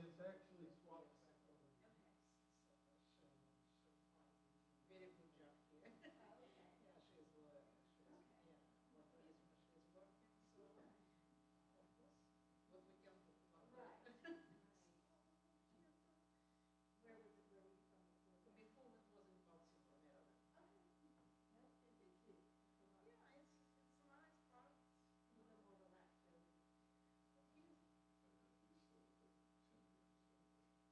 it's actually swapped back over. Okay. So, very good job here. Yeah, she's working. Okay. Yeah, what reason she's working, so of course, what we can do about Right. that. Where were you from before? Before it was in Baltimore, Maryland. Okay. That's good to see. Yeah, it's a nice part. A little more relaxed over. Here's But at least the 10 minutes.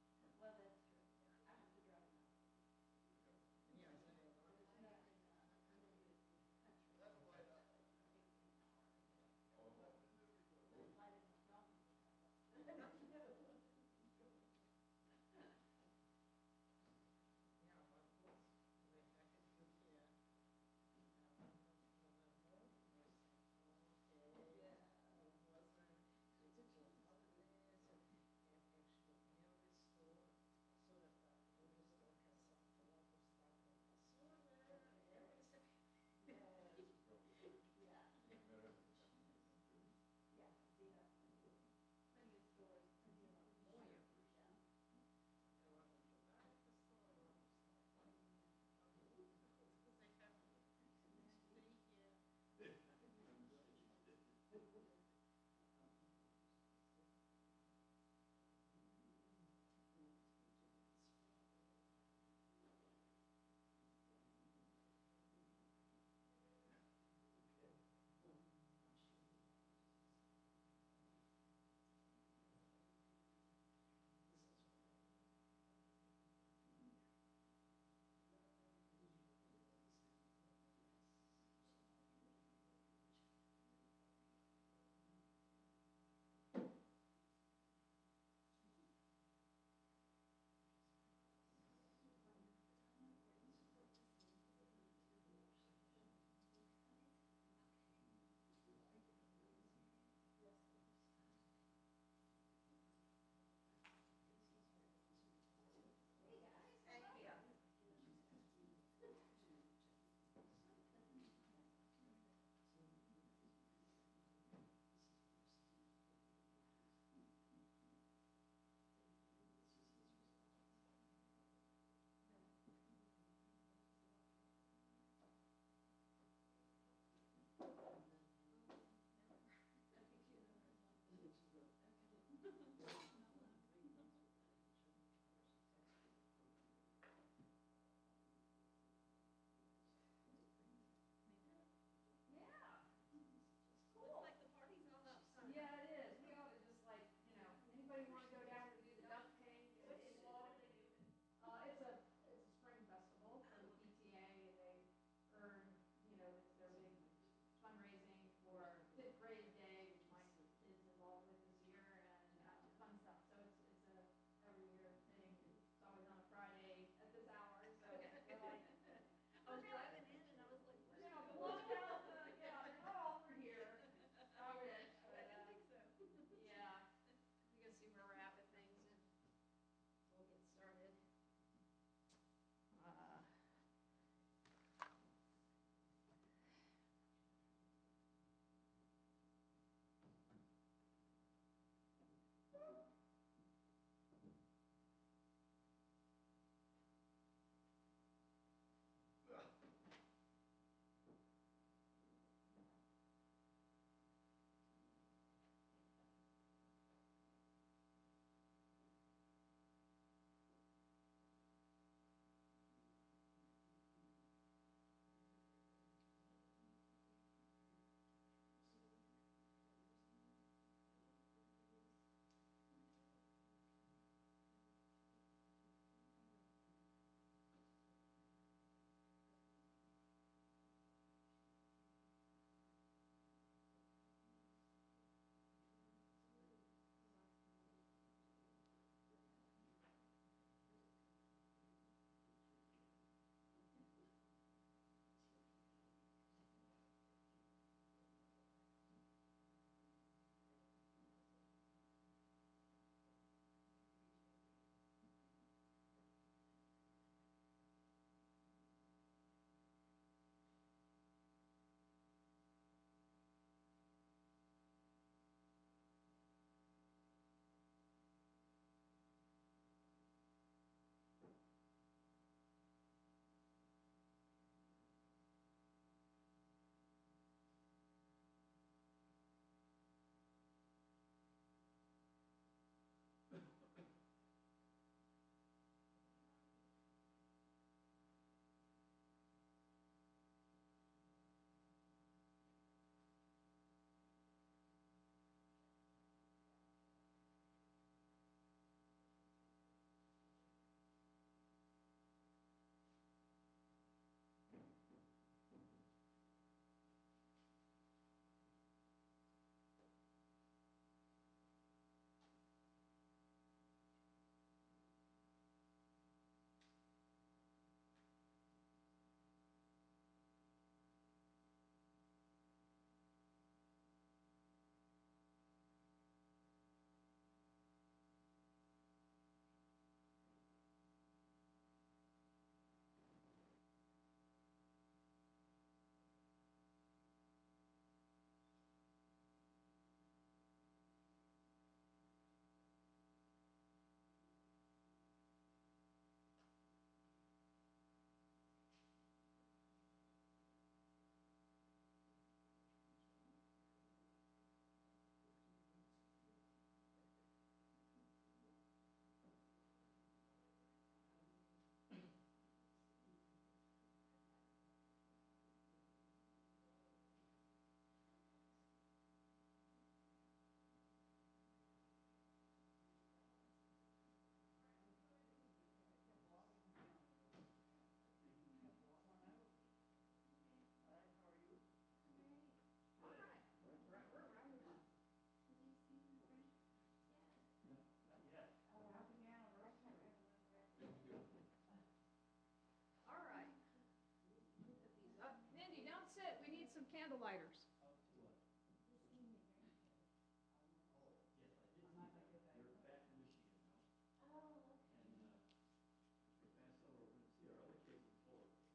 candlelighters?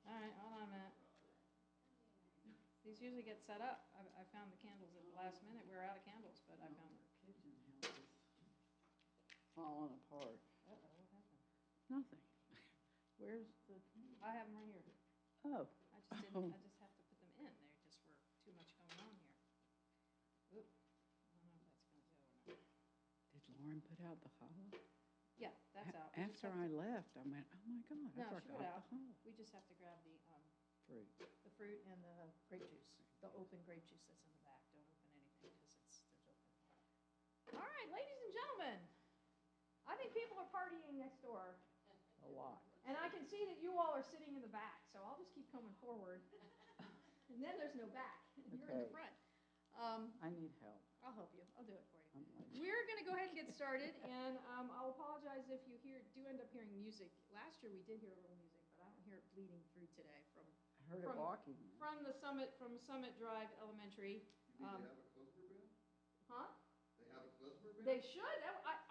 All right, hold on a minute. These usually get set up. I found the candles at the last minute. We're out of candles, but I found them. Kitchen house is falling apart. Uh-oh, what happened? Nothing. Where's the? I have them right here. Oh. I just didn't, I just have to put them in. There just were too much going on here. Oop. I don't know if that's gonna go or not. Did Lauren put out the hollow? Yeah, that's out. We just After have I to- left, I went, oh my God, No, I she put forgot out. the hollow. We just have to grab Fruit. the fruit and the grape juice, the open grape juice that's in the back. Don't open anything because there's open. All right, ladies and gentlemen, I think people are partying next door. A lot. And I can see that you all are sitting in the back, so I'll just keep coming forward. And then there's no back. You're in the Okay. front. I need help. I'll help you. I'll do it for you. I'm like, We're going to go ahead and get started, and I'll apologize if you do end up hearing music. Last year we did hear a little music, but I don't hear it bleeding through today from I heard it walking. the Summit Drive Elementary. They have a klezmer band? Huh? They have a klezmer band? They should.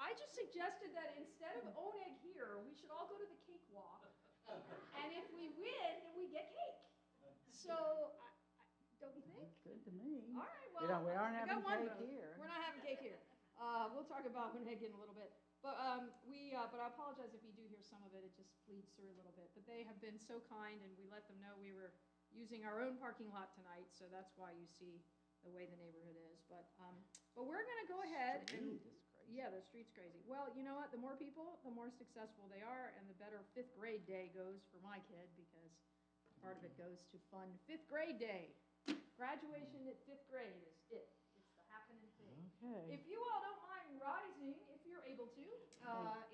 I just suggested that instead of Oneg here, we should all go to the cakewalk, and if we win, then we get cake. So, don't you think? Good to me. All right, well, You know, we aren't I got having one cake vote. here. We're not having cake here. We'll talk about Oneg in a little bit. But but I apologize if you do hear some of it. It just bleeds through a little bit. But they have been so kind, and we let them know we were using our own parking lot tonight, so that's why you see the way the neighborhood is. But we're going to go ahead and. Street is crazy. Yeah, the street's crazy. Well, you know what? The more people, the more successful they are, and the better 5th grade day goes for my kid because part of it goes to fund 5th grade day. Graduation at 5th grade is it. It's the happening thing. Okay. If you all don't mind rising, if you're able to,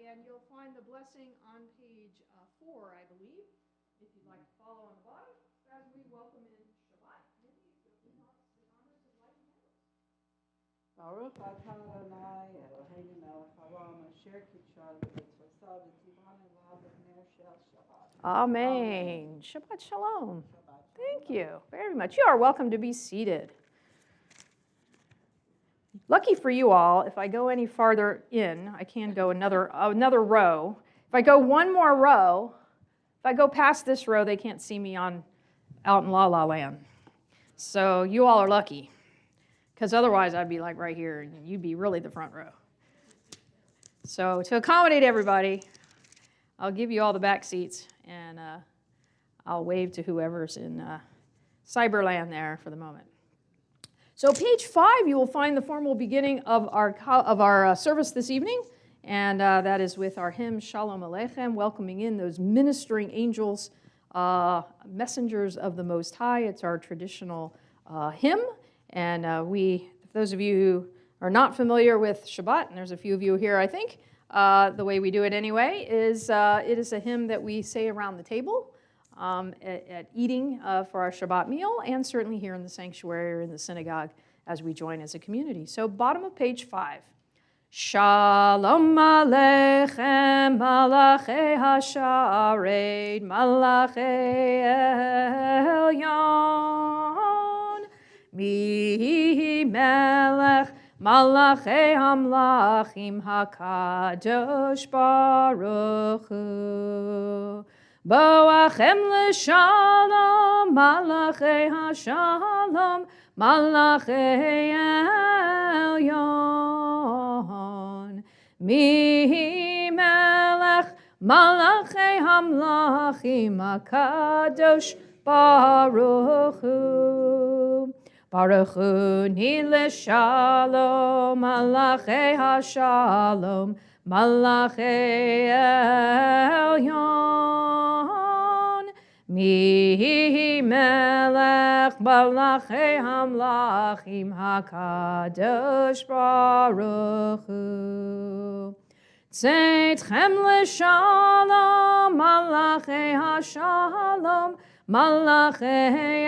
and you'll find the blessing on page 4, I believe, if you'd like to follow on the bottom, as we welcome in Shabbat. Maybe you could do us the honors of lighting candles. Baruch atah Adonai Eloheinu melech haolam asher kitshanu b'mitzvosav v'tzivanu l'olam b'ner shel Shabbat. Amen. Shabbat shalom. Shabbat Thank you very much. You are welcome to be seated. Lucky for you all, if I go any farther in, I can go another row. If I go one more row, if I go past this row, they can't see me out in La La Land. So you all are lucky, because otherwise I'd be like right here, and you'd be really the front row. So to accommodate everybody, I'll give you all the back seats, and I'll wave to whoever's in Cyberland there for the moment. So page 5, you will find the formal beginning of our service this evening, and that is with our hymn Shalom Aleichem, welcoming in those ministering angels, messengers of the Most High. It's our traditional hymn, and those of you who are not familiar with Shabbat, and there's a few of you here, I think, the way we do it anyway is it is a hymn that we say around the table at eating for our Shabbat meal, and certainly here in the sanctuary or in the synagogue as we join as a community. So bottom of page 5. Shalom Aleichem, Malachei Hashared, Malachei Elyon, Mi Melech, Malachei Hamlachim, HaKadosh Baruch Hu. Boachem l'shalom, Malachei Hashalom, Malachei Elyon. Mi Melech, Malachei Hamlachim, HaKadosh Baruch Hu. Baruch Hu ni l'shalom, Malachei Hashalom, Malachei Elyon. Mi Melech, Malachei Hamlachim, HaKadosh Baruch Hu. Tzedchem l'shalom, Malachei Hashalom, Malachei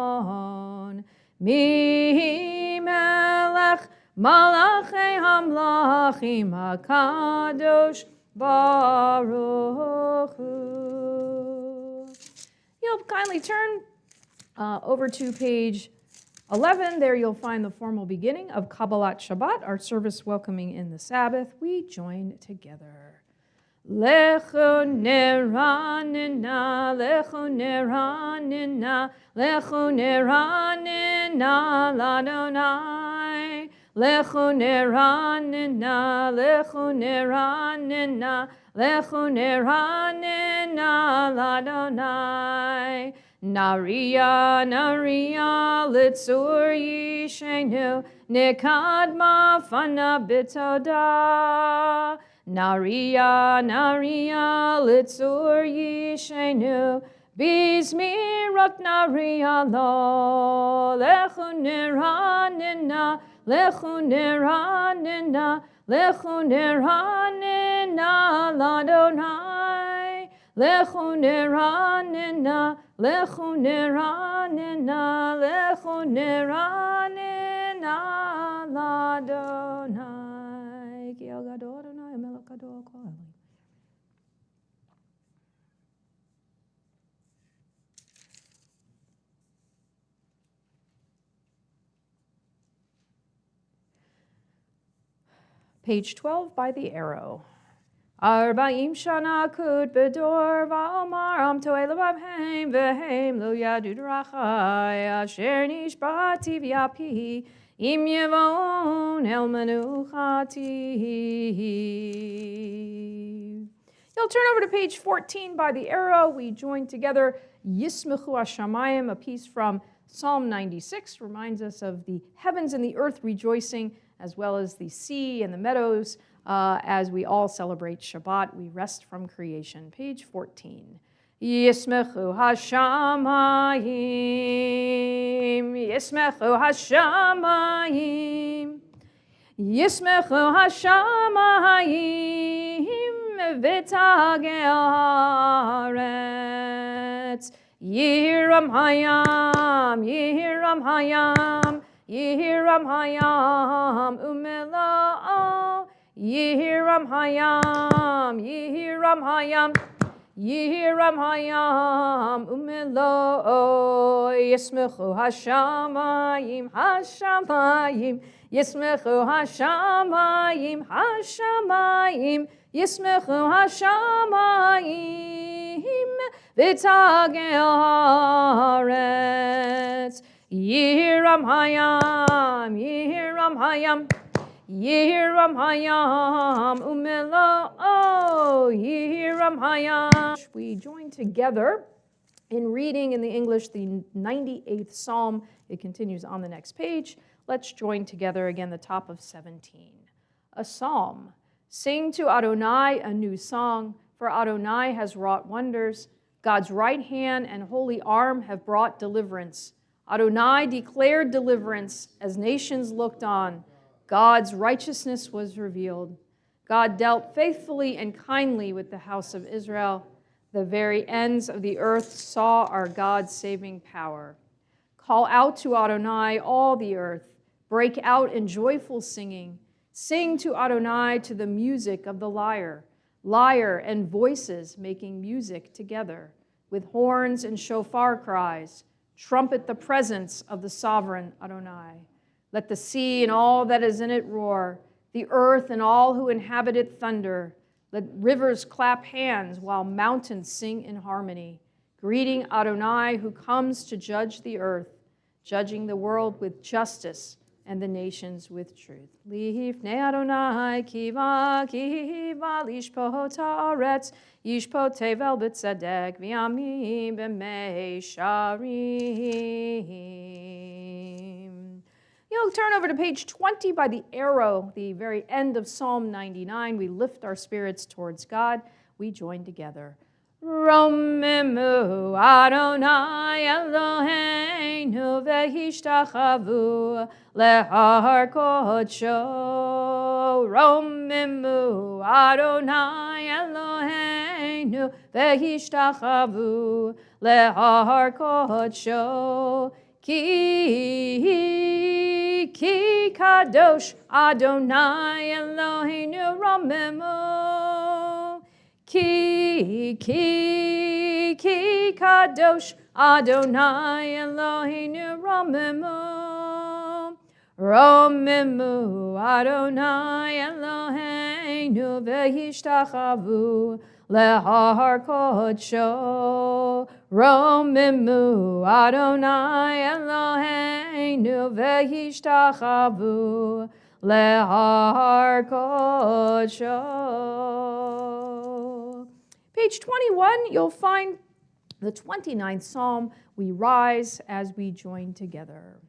Elyon. Mi Melech, Malachei Hamlachim, HaKadosh Baruch Hu. You'll kindly turn Over to page 11, there you'll find the formal beginning of Kabbalat Shabbat, our service welcoming in the Sabbath. We join together. Lechu neranina, lechu neranina, lechu neranina, ladonai. Lechu neranina, lechu neranina, lechu neranina, ladonai. Naria, naria, litzur yishenu, nekadma fana bitoda. Naria, naria, litzur yishenu, bizmirot naria lo. Lechu neranina, lechu neranina, lechu neranina, ladonai. Lechu neranina, lechu neranina, lechu neranina, ladonai. Ki el gadol Adonai, melech gadol kol elim. Page 12 by the arrow. Arba'im shana kut bedor va'omar am to'e lebavhem vehem lo yadu drachai asher nishbati v'yapi im yevon el menuchati. You'll turn over to page 14 by the arrow. We join together Yismechu Hashamayim, a piece from Psalm 96, reminds us of the heavens and the earth rejoicing, as well as the sea and the meadows. As we all celebrate Shabbat, we rest from creation. Page 14. Yismechu Hashamayim, Yismechu Hashamayim, Yismechu Hashamayim, V'tagel haaretz, Yihiram hayam, Yihiram hayam, Yihiram hayam, Umela'o, Yihiram hayam, Yihiram hayam, Yihiram hayam, Umelo, Yismechu Hashamayim, Hashamayim, Yismechu Hashamayim, Hashamayim, Yismechu Hashamayim, V'tagel haaretz, Yihiram hayam, Yihiram hayam, Yihiram hayam, umelo, Yihiram hayam. We join together in reading in the English the 98th Psalm. It continues on the next page. Let's join together again the top of 17. A psalm. Sing to Adonai a new song, for Adonai has wrought wonders. God's right hand and holy arm have brought deliverance. Adonai declared deliverance as nations looked on. God's righteousness was revealed. God dealt faithfully and kindly with the house of Israel. The very ends of the earth saw our God's saving power. Call out to Adonai, all the earth. Break out in joyful singing. Sing to Adonai to the music of the lyre. Lyre and voices making music together. With horns and shofar cries. Trumpet the presence of the sovereign Adonai. Let the sea and all that is in it roar, the earth and all who inhabit it thunder. Let rivers clap hands while mountains sing in harmony, greeting Adonai who comes to judge the earth, judging the world with justice and the nations with truth. Lifnei Adonai kiva lishpot haaretz, yishpot tevel b'tzedek v'yamim b'meisharim. You'll turn over to page 20 by the arrow, the very end of Psalm 99. We lift our spirits towards God. We join together. Romemu Adonai Eloheinu v'hishtachavu lehar kodsho. Romemu Adonai Eloheinu v'hishtachavu lehar kodsho. Ki kadosh Adonai Eloheinu romemu. Ki kadosh Adonai Eloheinu romimu. Romimu Adonai Eloheinu v'yishtachavu lehar kodsho. Romimu Adonai Eloheinu v'yishtachavu lehar kodsho. Page 21, you'll find the 29th Psalm. We rise as we join together.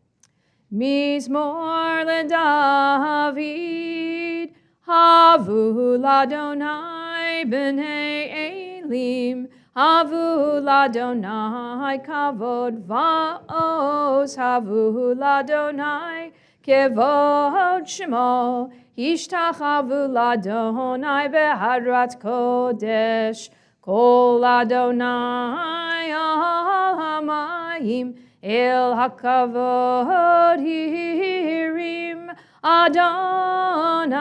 Mizmor leDavid, havu l'Adonai b'nei Elim, havu l'Adonai kavod va'oz, havu l'Adonai kevod shemo, ishtachavu l'Adonai behadrat kodesh, kol Adonai al hamayim, El hakavod hirim, Adonai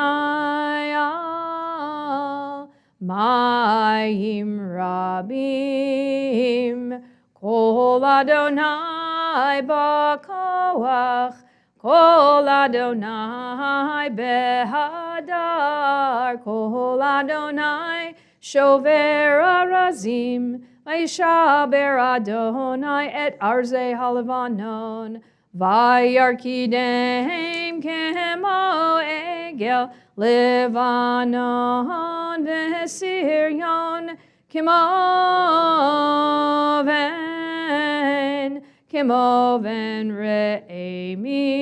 al mayim rabim, Kol Adonai b'koach, Kol Adonai behadar, Kol Adonai shover arazim, Vayishaber Adonai et arze halavanon, Vayarkidem kemo egel, Levanon v'siryon, Kimoven re'emim,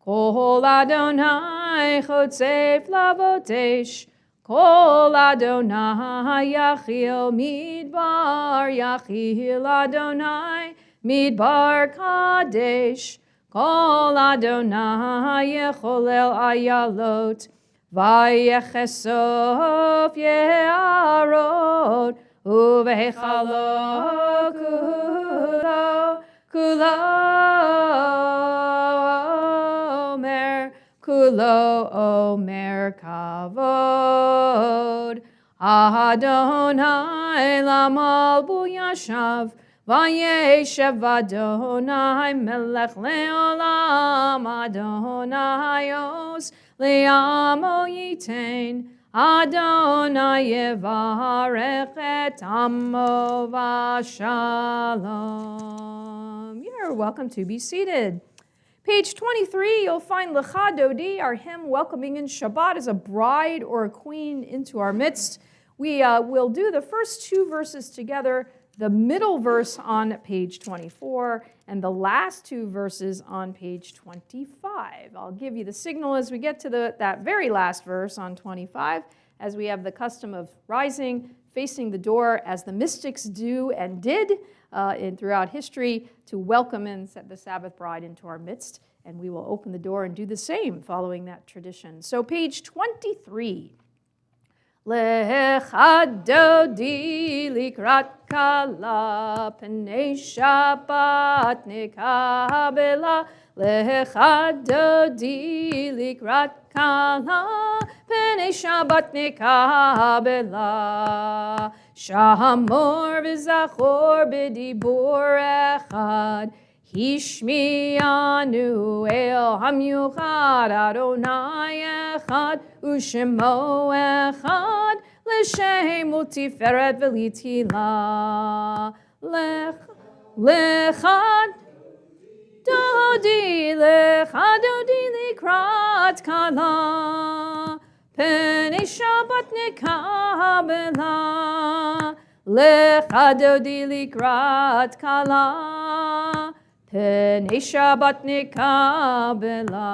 Kol Adonai chotzef lavotesh, Kol Adonai Yachil Midbar, Yachil Adonai Midbar Kadesh, Kol Adonai Yecholel Ayalot, Vayechesof Ye'arot, Uvechalo Kulo Omer Kavod, Adonai Lamalbu Yashav, Vayeshev Adonai Melech Leolam, Adonai Oz Le'amo Yitain, Adonai Yevarech et Amo Vashalom. You're welcome to be seated. Page 23, you'll find Lecha Dodi, our hymn welcoming in Shabbat as a bride or a queen into our midst. We will do the first two verses together, the middle verse on page 24 and the last two verses on page 25. I'll give you the signal as we get to that very last verse on 25, as we have the custom of rising, facing the door as the mystics do and did throughout history to welcome in the Sabbath bride into our midst. And we will open the door and do the same following that tradition. So page 23. Lecha dodi likrat kala, p'nei Shabbat nekabela. Lecha dodi likrat kala, p'nei Shabbat nekabela. Shamor v'zachor b'dibur echad, Hishmianu el hamyuchad, Adonai echad, u'shemo echad, l'shem u'tiferet v'litila. Lechad dodi likrat kala, p'nei Shabbat nekabela. Lecha dodi likrat kala, p'nei Shabbat nekabela.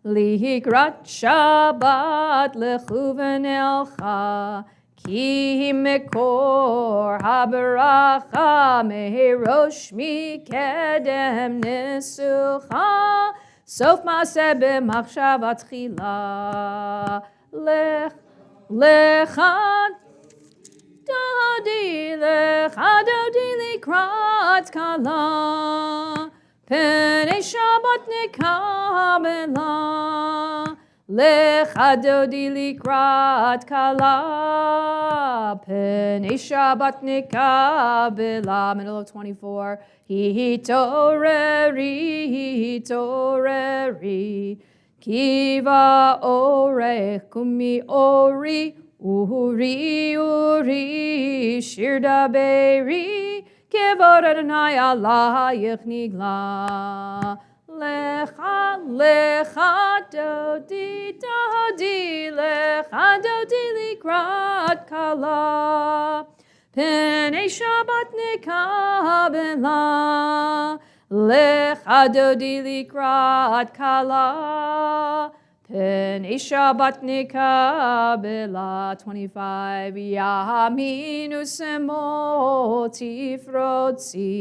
Likrat Shabbat lechuven elcha, ki mekor habaracha, mehirosh mikedem nesucha, sof maaseh b'machshavat tchila. Lecha dodi likrat kala, p'nei Shabbat nekabela. Lecha dodi likrat kala, Pnei Shabbat nikabela, middle of 24. Hitoreri, Kiva orech kumi ori, uri, shirda beiri, Kevod Adonai alayich nigla. Lecha dodi likrat kala. Pnei Shabbat nikabela. Lecha dodi likrat kala. Pnei Shabbat nikabela. 25. Yaminu semot tifrotzi.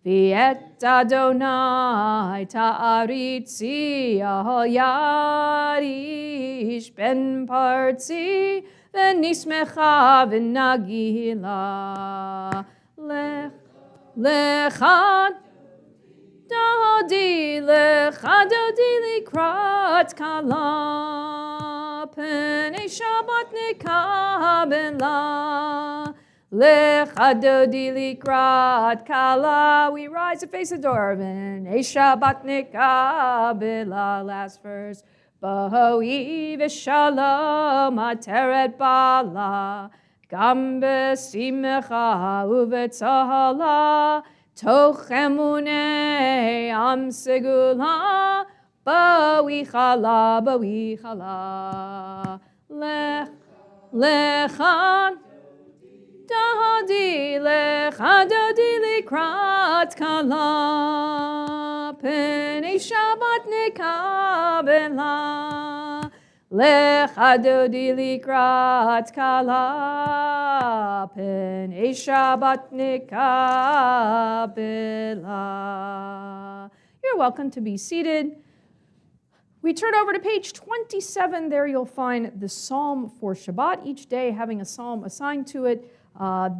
V'et Adonai ta'aritzi al yarish ben partzi v'nismecha v'nagila. Lecha dodi likrat kala, Pnei Shabbat nikabela. Lecha dodi likrat kala. We rise and face the door. Pnei Shabbat nikabela. Last verse. B'hoi v'shalom ateret bala. Gam b'simcha u'v'tzahala. Toch emunei am segula. B'wichala. Lecha lecha dodi likrat kala, Pnei Shabbat nikabela. Lecha dodi likrat kala, Pnei Shabbat nikabela. You're welcome to be seated. We turn over to page 27. There you'll find the Psalm for Shabbat, each day having a psalm assigned to it.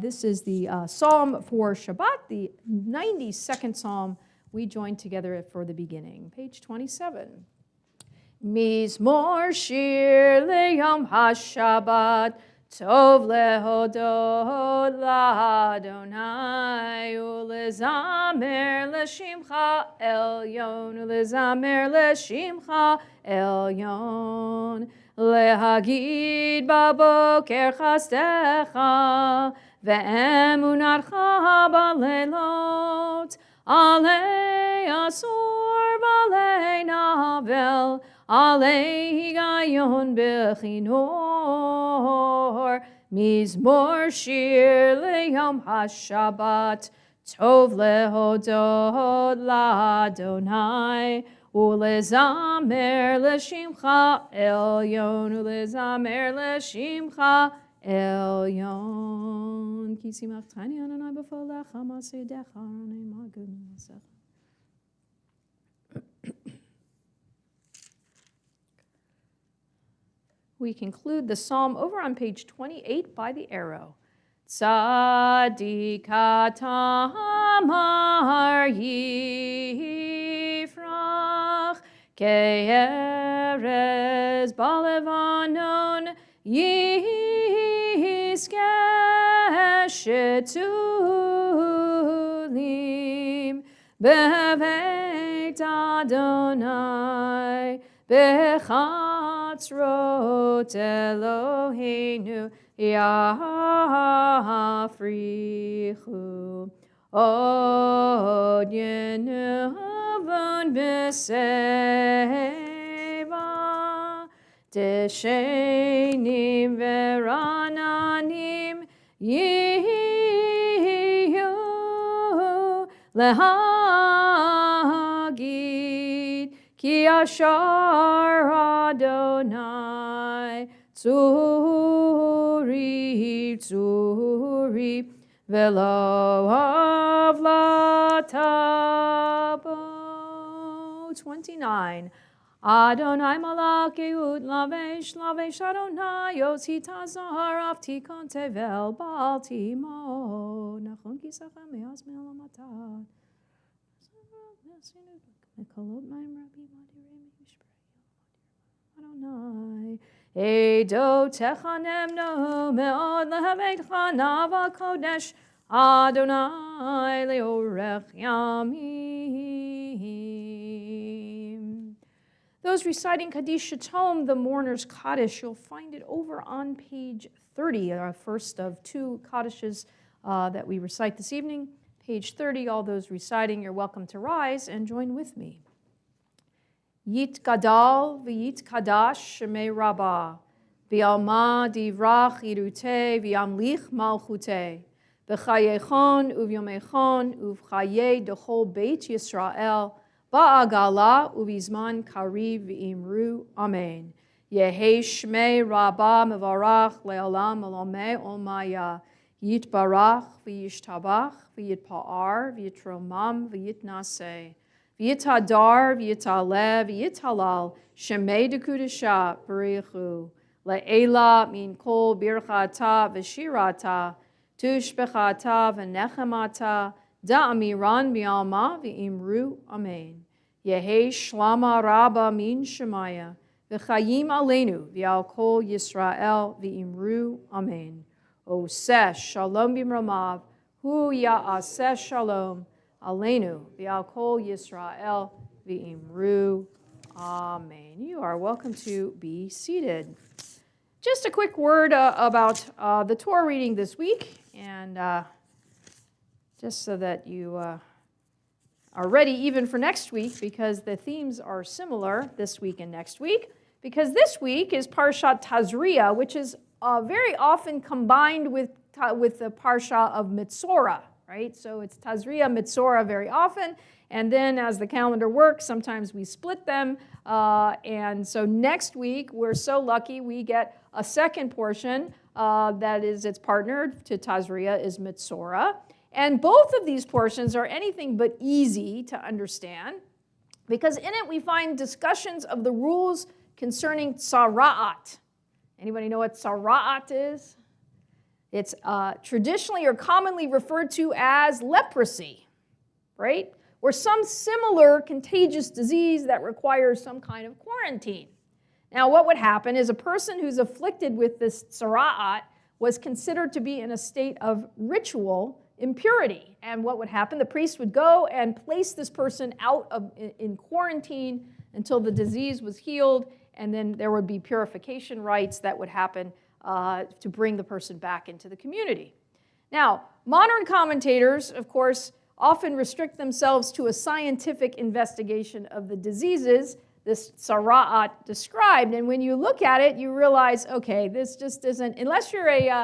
This is the Psalm for Shabbat, the 92nd Psalm. We join together for the beginning. Page 27. Mizmor shir leyom hashabbat, tov lehodot la'Adonai, ulezamer l'shimcha elyon, Lehagid baboker chastecha, ve'emunatcha balelot, alei asur balei navel, alei higayon bechinor, mizmor shir leyom hashabbat, tov lehodot la'Adonai, Ulezamer l'shimcha elyon, ulezamer l'shimcha elyon. Ki simachthani Adonai b'folecha ma'asedecha aronei ma'agud ma'asecha. We conclude the psalm over on page 28 by the arrow. Tzadik tamar yifrach, ke'erez balevanon yizkeh shetulim beveit Adonai bechatzrot Eloheinu Yafrichu od yenuvon b'seva teshenim verananim yiyu lehagid ki ashar Adonai Tzuri, velo avlatabo. 29. Adonai malakehut lavesh Adonai yotzi tazar afti kontevel baal timo. Nachon kisachem me'az me'alamatat. Mekolot ma'im rabbi madirei mishpei. Adonai. Edo techanemno me'od lehavetcha nava kodesh Adonai leorech yamim. Those reciting Kaddish Shatom, the mourner's Kaddish, you'll find it over on page 30, our first of two Kaddishes that we recite this evening. Page 30, all those reciting, you're welcome to rise and join with me. Yit gadal v'yit kadash shemei rabbah, v'alma divrach irute v'yamlich malchute, v'chayechon uvyomechon uvchaye dechol beit Yisrael, ba'agala uvizman kariv v'imru, amen. Yehi shmei rabbah mevarach le'olam alomei olmaya, yitbarach v'yishtabach v'yitpa'ar v'yitromam v'yitnaseh. V'yitadar, v'yitale, v'yitalal, shemei dekudesha, b'richu, le'ela min kol birchata v'shirata, tushbechata v'nechemata, da'amiran bi'alma v'imru, amen. Yehi shlama rabba min shemaya, v'chayim aleinu, v'al kol Yisrael, v'imru, amen. Oseh shalom b'mromav, hu ya'aseh shalom, Aleinu, v'al kol Yisrael, v'imru, amen. You are welcome to be seated. Just a quick word about the Torah reading this week, and just so that you are ready even for next week, because the themes are similar this week and next week, because this week is Parshat Tazria, which is very often combined with the Parsha of Mitzorah. Right? So it's Tazria, Mitzorah very often, and then as the calendar works, sometimes we split them, and so next week, we're so lucky we get a second portion that is its partner to Tazria is Mitzorah, and both of these portions are anything but easy to understand, because in it we find discussions of the rules concerning Tzara'at. Anybody know what Tzara'at is? It's traditionally or commonly referred to as leprosy, right? Or some similar contagious disease that requires some kind of quarantine. Now, what would happen is a person who's afflicted with this tzara'at was considered to be in a state of ritual impurity. And what would happen? The priest would go and place this person in quarantine until the disease was healed, and then there would be purification rites that would happen to bring the person back into the community. Now, modern commentators, of course, often restrict themselves to a scientific investigation of the diseases this tzara'at described. And when you look at it, you realize, okay, this just isn't, unless you're any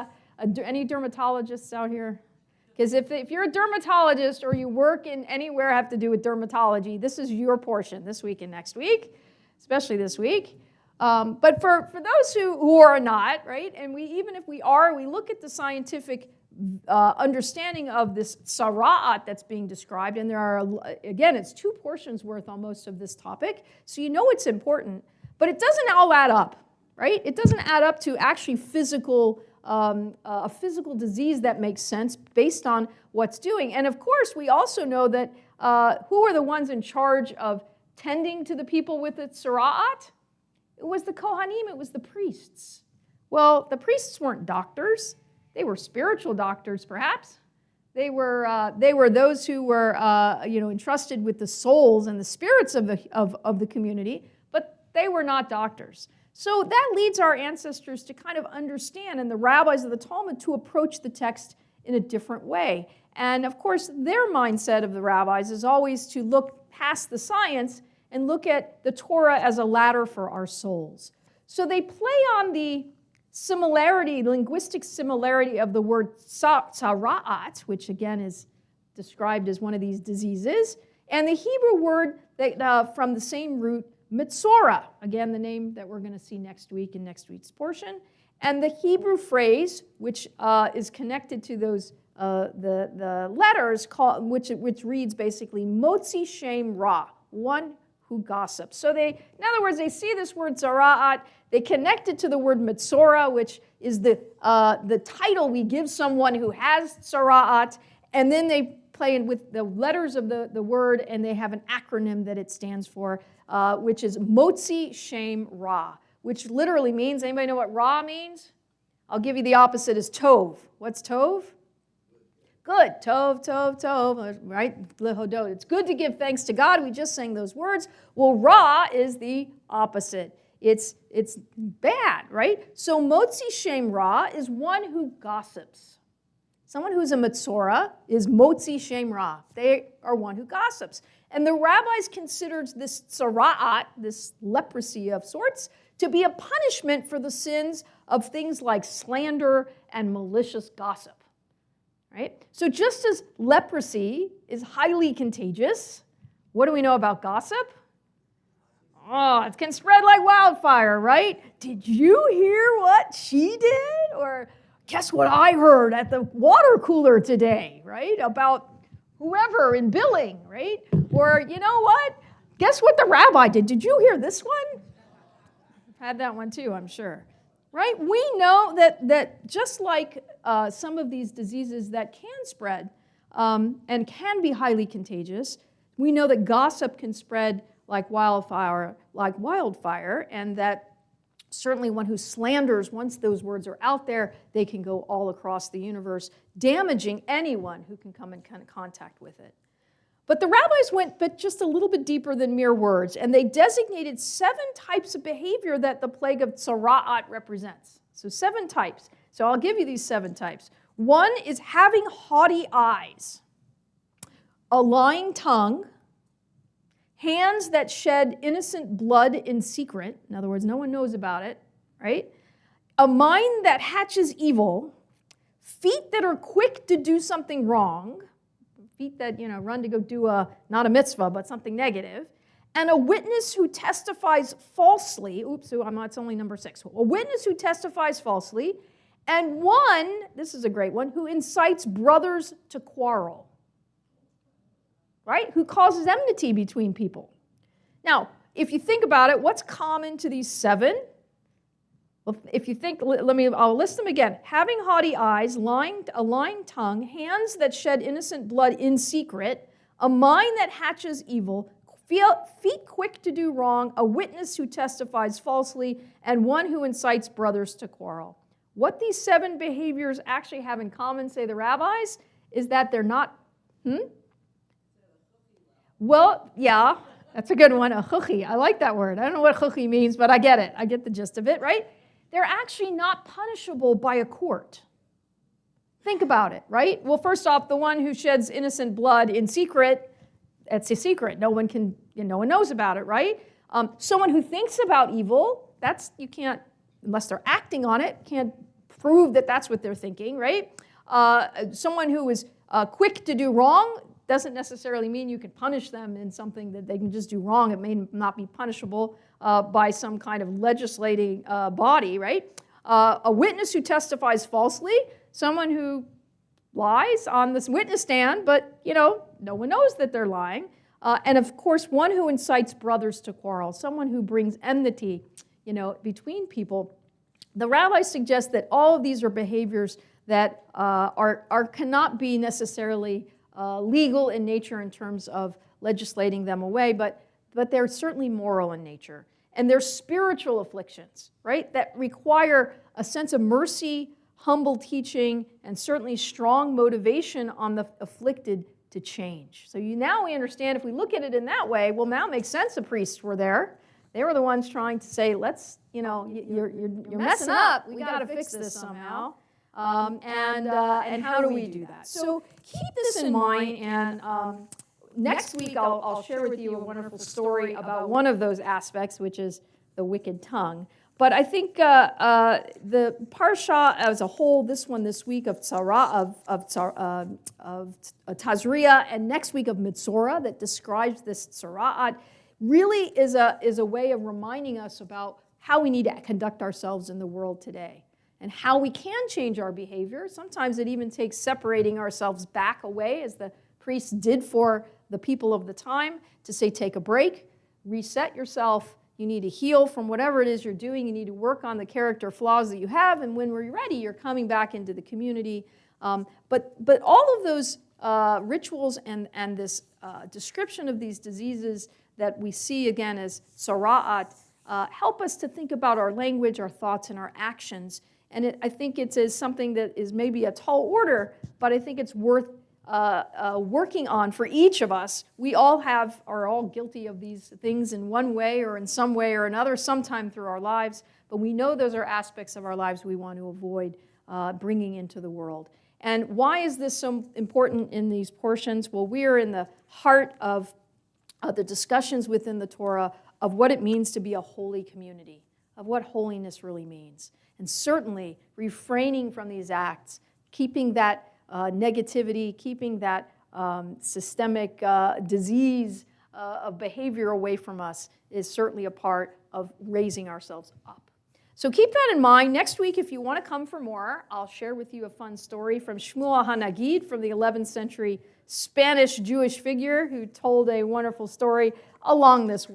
dermatologists out here? Because if you're a dermatologist or you work in anywhere have to do with dermatology, this is your portion this week and next week, especially this week. But for those who are not, right, and even if we are, we look at the scientific understanding of this tzara'at that's being described, and there are, again, it's 2 portions worth almost of this topic, so you know it's important, but it doesn't all add up, right? It doesn't add up to actually a physical disease that makes sense based on what's doing. And of course, we also know that who are the ones in charge of tending to the people with the tzara'at? It was the Kohanim, it was the priests. Well, the priests weren't doctors. They were spiritual doctors, perhaps. They were those who were entrusted with the souls and the spirits of the community, but they were not doctors. So that leads our ancestors to kind of understand, and the rabbis of the Talmud to approach the text in a different way. And of course, their mindset of the rabbis is always to look past the science and look at the Torah as a ladder for our souls. So they play on the similarity, linguistic similarity of the word tzara'at, which again is described as one of these diseases, and the Hebrew word that, from the same root, mitzorah, again the name that we're going to see next week in next week's portion, and the Hebrew phrase, which is connected to those the letters, which reads basically motzi shem ra, one who gossips. So in other words, they see this word tzara'at, they connect it to the word mitzorah, which is the title we give someone who has tzara'at, and then they play with the letters of the word, and they have an acronym that it stands for, which is motzi shem ra, which literally means, anybody know what ra means? I'll give you the opposite is tov. What's tov? Good. Tov, tov, tov, right? Lehodot. It's good to give thanks to God. We just sang those words. Well, ra is the opposite. It's bad, right? So motzi shem ra is one who gossips. Someone who's a metzora is motzi shem ra. They are one who gossips. And the rabbis considered this tzara'at, this leprosy of sorts, to be a punishment for the sins of things like slander and malicious gossip. Right? So just as leprosy is highly contagious, what do we know about gossip? Oh, it can spread like wildfire, right? Did you hear what she did? Or guess what I heard at the water cooler today, right? About whoever in billing, right? Or you know what? Guess what the rabbi did? Did you hear this one? I've had that one too, I'm sure. Right? We know that just like some of these diseases that can spread and can be highly contagious, we know that gossip can spread like wildfire, and that certainly one who slanders, once those words are out there, they can go all across the universe, damaging anyone who can come in contact with it. But the rabbis went just a little bit deeper than mere words, and they designated 7 types of behavior that the plague of tzara'at represents. So 7 types. So I'll give you these 7 types. One is having haughty eyes, a lying tongue, hands that shed innocent blood in secret. In other words, no one knows about it, right? A mind that hatches evil, feet that are quick to do something wrong, feet that, run to go do not a mitzvah, but something negative, and a witness who testifies falsely. Oops, it's only number 6. A witness who testifies falsely, and one, this is a great one, who incites brothers to quarrel, right? Who causes enmity between people. Now, if you think about it, what's common to these 7? Well, if you think, I'll list them again. Having haughty eyes, a lying tongue, hands that shed innocent blood in secret, a mind that hatches evil, feet quick to do wrong, a witness who testifies falsely, and one who incites brothers to quarrel. What these 7 behaviors actually have in common, say the rabbis, is that they're not, Well, yeah, that's a good one, a chuchi. I like that word. I don't know what chuchi means, but I get it. I get the gist of it, right? They're actually not punishable by a court. Think about it, right? Well, first off, the one who sheds innocent blood in secret, that's a secret. No one knows about it, right? Someone who thinks about evil, you can't, unless they're acting on it, can't prove that that's what they're thinking, right? Someone who is quick to do wrong doesn't necessarily mean you can punish them in something that they can just do wrong. It may not be punishable by some kind of legislating body, right? A witness who testifies falsely, someone who lies on this witness stand, but no one knows that they're lying. And of course, one who incites brothers to quarrel, someone who brings enmity, between people. The rabbis suggest that all of these are behaviors that cannot be necessarily legal in nature in terms of legislating them away, but they're certainly moral in nature. And they're spiritual afflictions, right, that require a sense of mercy, humble teaching, and certainly strong motivation on the afflicted to change. So now we understand, if we look at it in that way, well, now it makes sense the priests were there. They were the ones trying to say, let's, you're messing up. We got to fix this somehow. And how do we do that? So keep this in mind, and next week I'll share with you a wonderful story about one of those aspects, which is the wicked tongue. But I think the parsha as a whole, this week of Tazria, and next week of Mitzora, that describes this tzara'at, really is a way of reminding us about how we need to conduct ourselves in the world today, and how we can change our behavior. Sometimes it even takes separating ourselves back away, as the priests did for the people of the time, to say, take a break, reset yourself. You need to heal from whatever it is you're doing. You need to work on the character flaws that you have, and when we're ready, you're coming back into the community. But all of those rituals and this description of these diseases that we see again as tzara'at help us to think about our language, our thoughts, and our actions. And I think it is something that is maybe a tall order, but I think it's worth working on for each of us. We all are all guilty of these things in one way or in some way or another, sometime through our lives, but we know those are aspects of our lives we want to avoid bringing into the world. And why is this so important in these portions? Well, we are in the heart of the discussions within the Torah of what it means to be a holy community, of what holiness really means. And certainly refraining from these acts, keeping that negativity, keeping that systemic disease of behavior away from us is certainly a part of raising ourselves up. So keep that in mind. Next week, if you want to come for more, I'll share with you a fun story from Shmuel HaNagid from the 11th century Spanish Jewish figure who told a wonderful story along these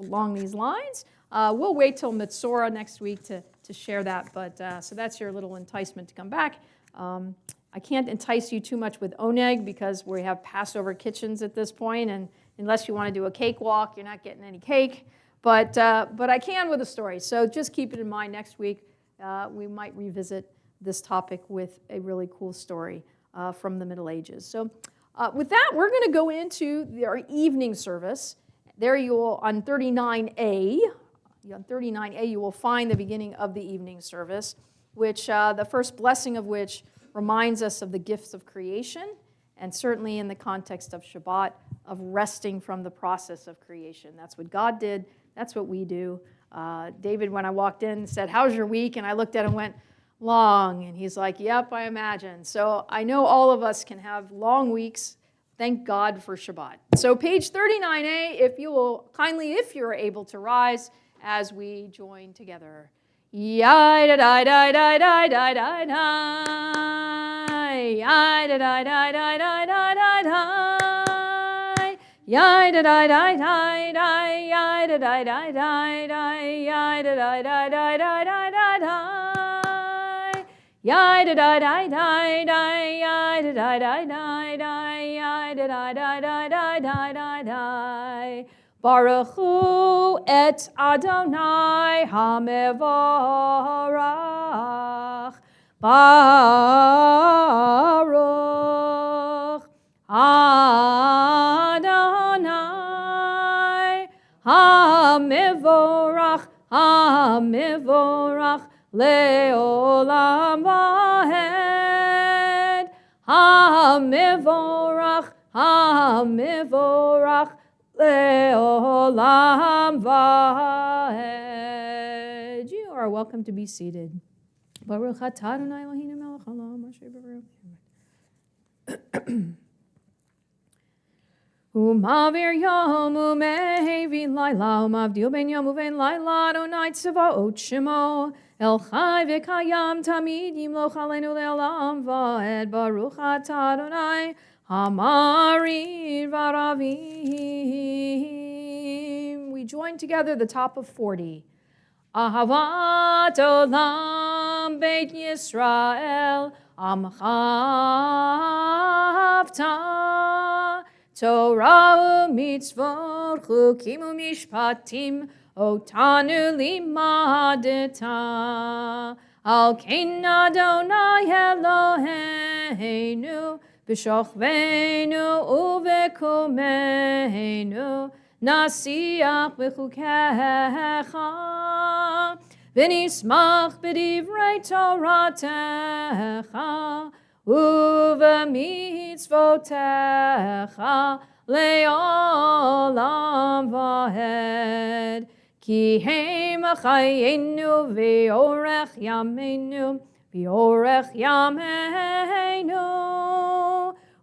lines. We'll wait till Metzora next week to share that, but so that's your little enticement to come back. I can't entice you too much with oneg because we have Passover kitchens at this point, and unless you want to do a cakewalk, you're not getting any cake. But I can with a story. So just keep it in mind. Next week, we might revisit this topic with a really cool story from the Middle Ages. So with that, we're going to go into our evening service. There you will, on 39A, you will find the beginning of the evening service, which the first blessing of which reminds us of the gifts of creation, and certainly in the context of Shabbat, of resting from the process of creation. That's what God did. That's what we do. David, when I walked in, said, "How's your week?" And I looked at him and went, "Long." And he's like, "Yep, I imagine." So I know all of us can have long weeks. Thank God for Shabbat. So page 39A, if you will kindly, if you're able to rise as we join together. Yai da da da da da, yai da da da da da, yai da da da da da da da da, yai da da da da da, yai da da da da da, yai da da da da da da da da. Baruch hu et Adonai hamevorach. Baruch Adonai hamevorach, hamevorach leolam vahed. Hamevorach, hamevorach leolam vahed. You are welcome to be seated. Baruch atah Adonai Eloheinu melech haolam asher baruch. Umavir yom umehevi laila umavdil ben yom uven laila Adonai tzavaot shemo el chai v'kayam tamid yimloch aleinu le'olam va'ed baruch atah Adonai hamarid v'aravim. We join together the top of 40. Ahavat olam beit Yisrael amchavta Torah u'mitzvot chukim u'mishpatim otanu limadeta al kein Adonai Eloheinu b'shochveinu u'v'kumeinu nasiach b'chukecha v'nismach b'divrei Toratecha u'v'mitzvotecha le'olam vahed ki heim chayenu v'orech yameinu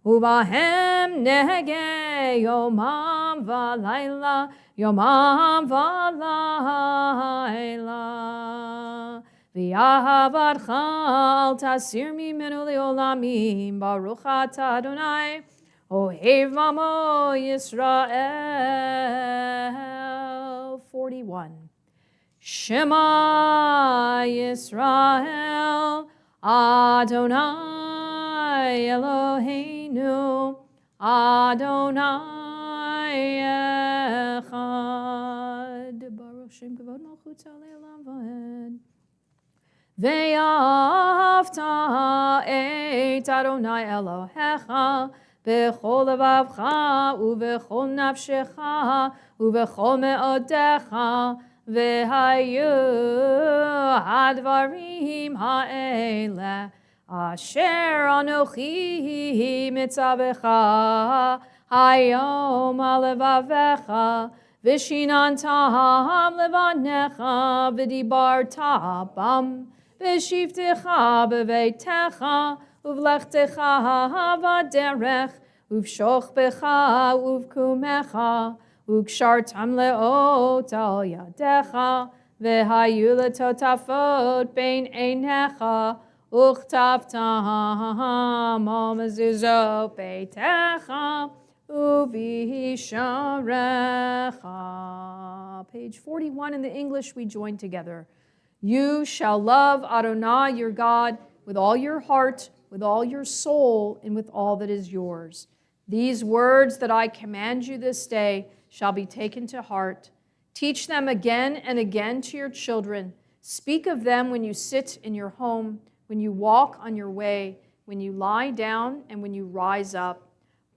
uvahem nehege yomam v'layla yomam v'layla v'yahavadcha al tasir mimenu le'olamim baruch atah Adonai ohev amo Yisrael. 41. Shema Yisrael Adonai Eloheinu Adonai Echad. Baruch Shem Kavod Malchuta Le'olam Va'ed. Ve'ahavta et Adonai Elohecha b'chol levavcha u'b'chol nafshecha u'b'chol me'odecha ve'hayu hadvarim ha'eleh asher anochi mitzavecha hayom alevavecha v'shinantam levanecha v'dibarta bam v'shivtecha b'veitecha uvlechtecha v'derech uvshochbecha uvkumecha ukshartam leot al yadecha v'hayu letotafot bein einecha uchtavtam al mezuzot beitecha uvisharecha. Page 41 in the English, we join together. You shall love Adonai your God with all your heart, with all your soul, and with all that is yours. These words that I command you this day shall be taken to heart. Teach them again and again to your children. Speak of them when you sit in your home, when you walk on your way, when you lie down, and when you rise up.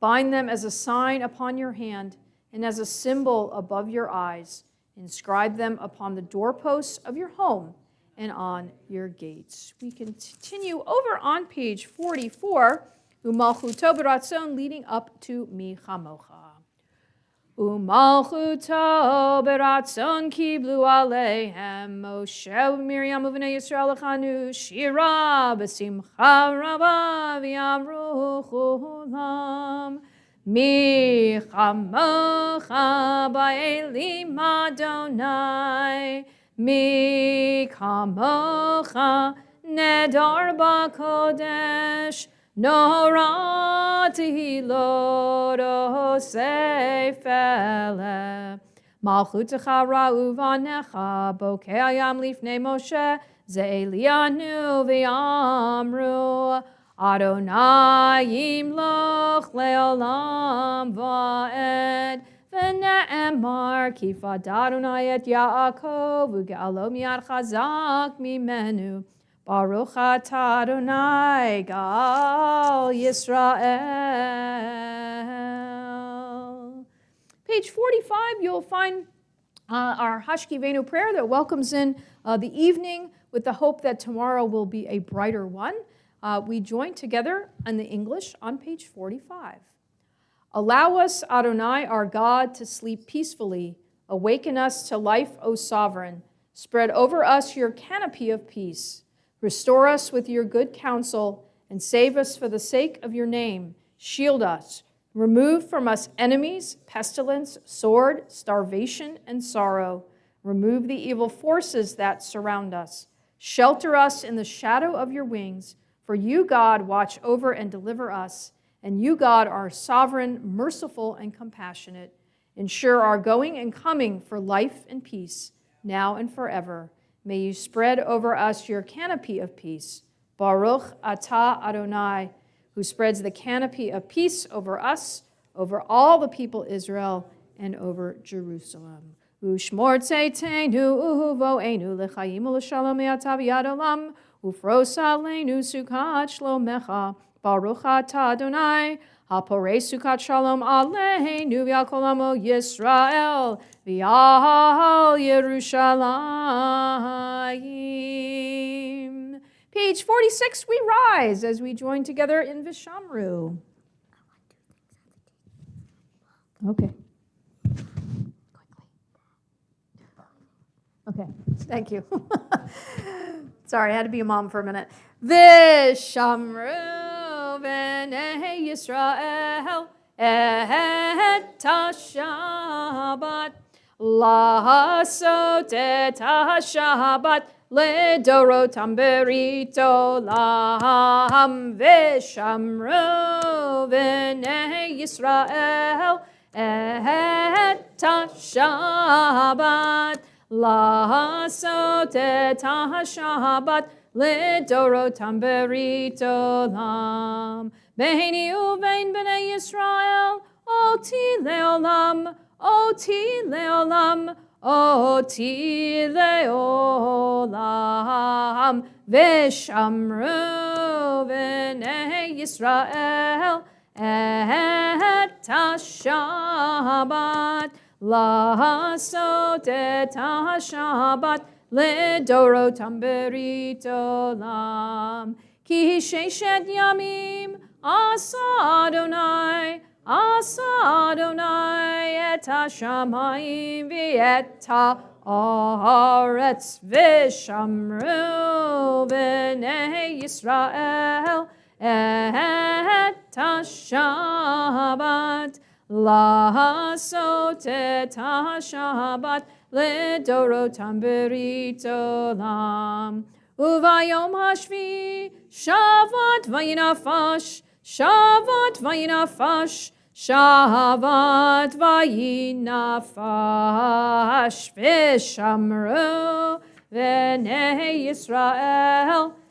Bind them as a sign upon your hand and as a symbol above your eyes. Inscribe them upon the doorposts of your home and on your gates. We continue over on page 44, Umalchuto beratzon, leading up to Mi Chamocha. Umalchuto beratzon kiblu aleihem Moshe u'Miriam u'vnei Yisrael lechanu shira b'simcha rabba v'yamru chulam Mi chamocha ba'elim Adonai Mi kamocha nedar b'kodesh Norati lo seifele Malchutecha ra'uvanecha Bokei ayam lifnei Moshe Ze'elianu v'yamru Adonai yimloch le'olam va'ed V'ne'emar kifad Adonai et Yaakov U'ge'alo miyad chazak mimenu Baruch atah Adonai Gal Yisrael. Page 45, you'll find our Hashkivenu prayer that welcomes in the evening with the hope that tomorrow will be a brighter one. We join together in the English on page 45. Allow us, Adonai, our God, to sleep peacefully. Awaken us to life, O Sovereign. Spread over us your canopy of peace. Restore us with your good counsel and save us for the sake of your name. Shield us. Remove from us enemies, pestilence, sword, starvation, and sorrow. Remove the evil forces that surround us. Shelter us in the shadow of your wings. For you, God, watch over and deliver us. And you, God, are sovereign, merciful, and compassionate. Ensure our going and coming for life and peace, now and forever. May you spread over us your canopy of peace. Baruch atah Adonai, who spreads the canopy of peace over us, over all the people Israel, and over Jerusalem. Ushmor tzeitenu uvoenu l'chaim u'l'shalom me'ata v'yad olam ufros aleinu sukat shlomecha. Baruch atah Adonai, haporei sukat shalom aleinu v'al kol amo Yisrael v'al Yerushalayim. Page 46, we rise as we join together in Vishamru. Okay. Okay, thank you. Sorry, I had to be a mom for a minute. Vishamru v'nei Yisrael et ha-shabbat la'asot et ha-shabbat le'dorotam berit olam Vishamru v'nei Yisrael et ha-shabbat La'asot et ha-shabbat le'dorotam berit olam Beini uvein b'nei Yisrael oti le'olam oti leolam v'shamru b'nei Yisrael et ha-shabbat לעשות את השבת לדורותם ברית עולם. כי ששת ימים עשה אדוני את השמיים ואת הארץ ושמרו בני ישראל את השבת לעשות את השבת לדורותם ברית עולם. וביום השביעי שבת וינפש, שבת וינפש, שבת וינפש, ושמרו בני ישראל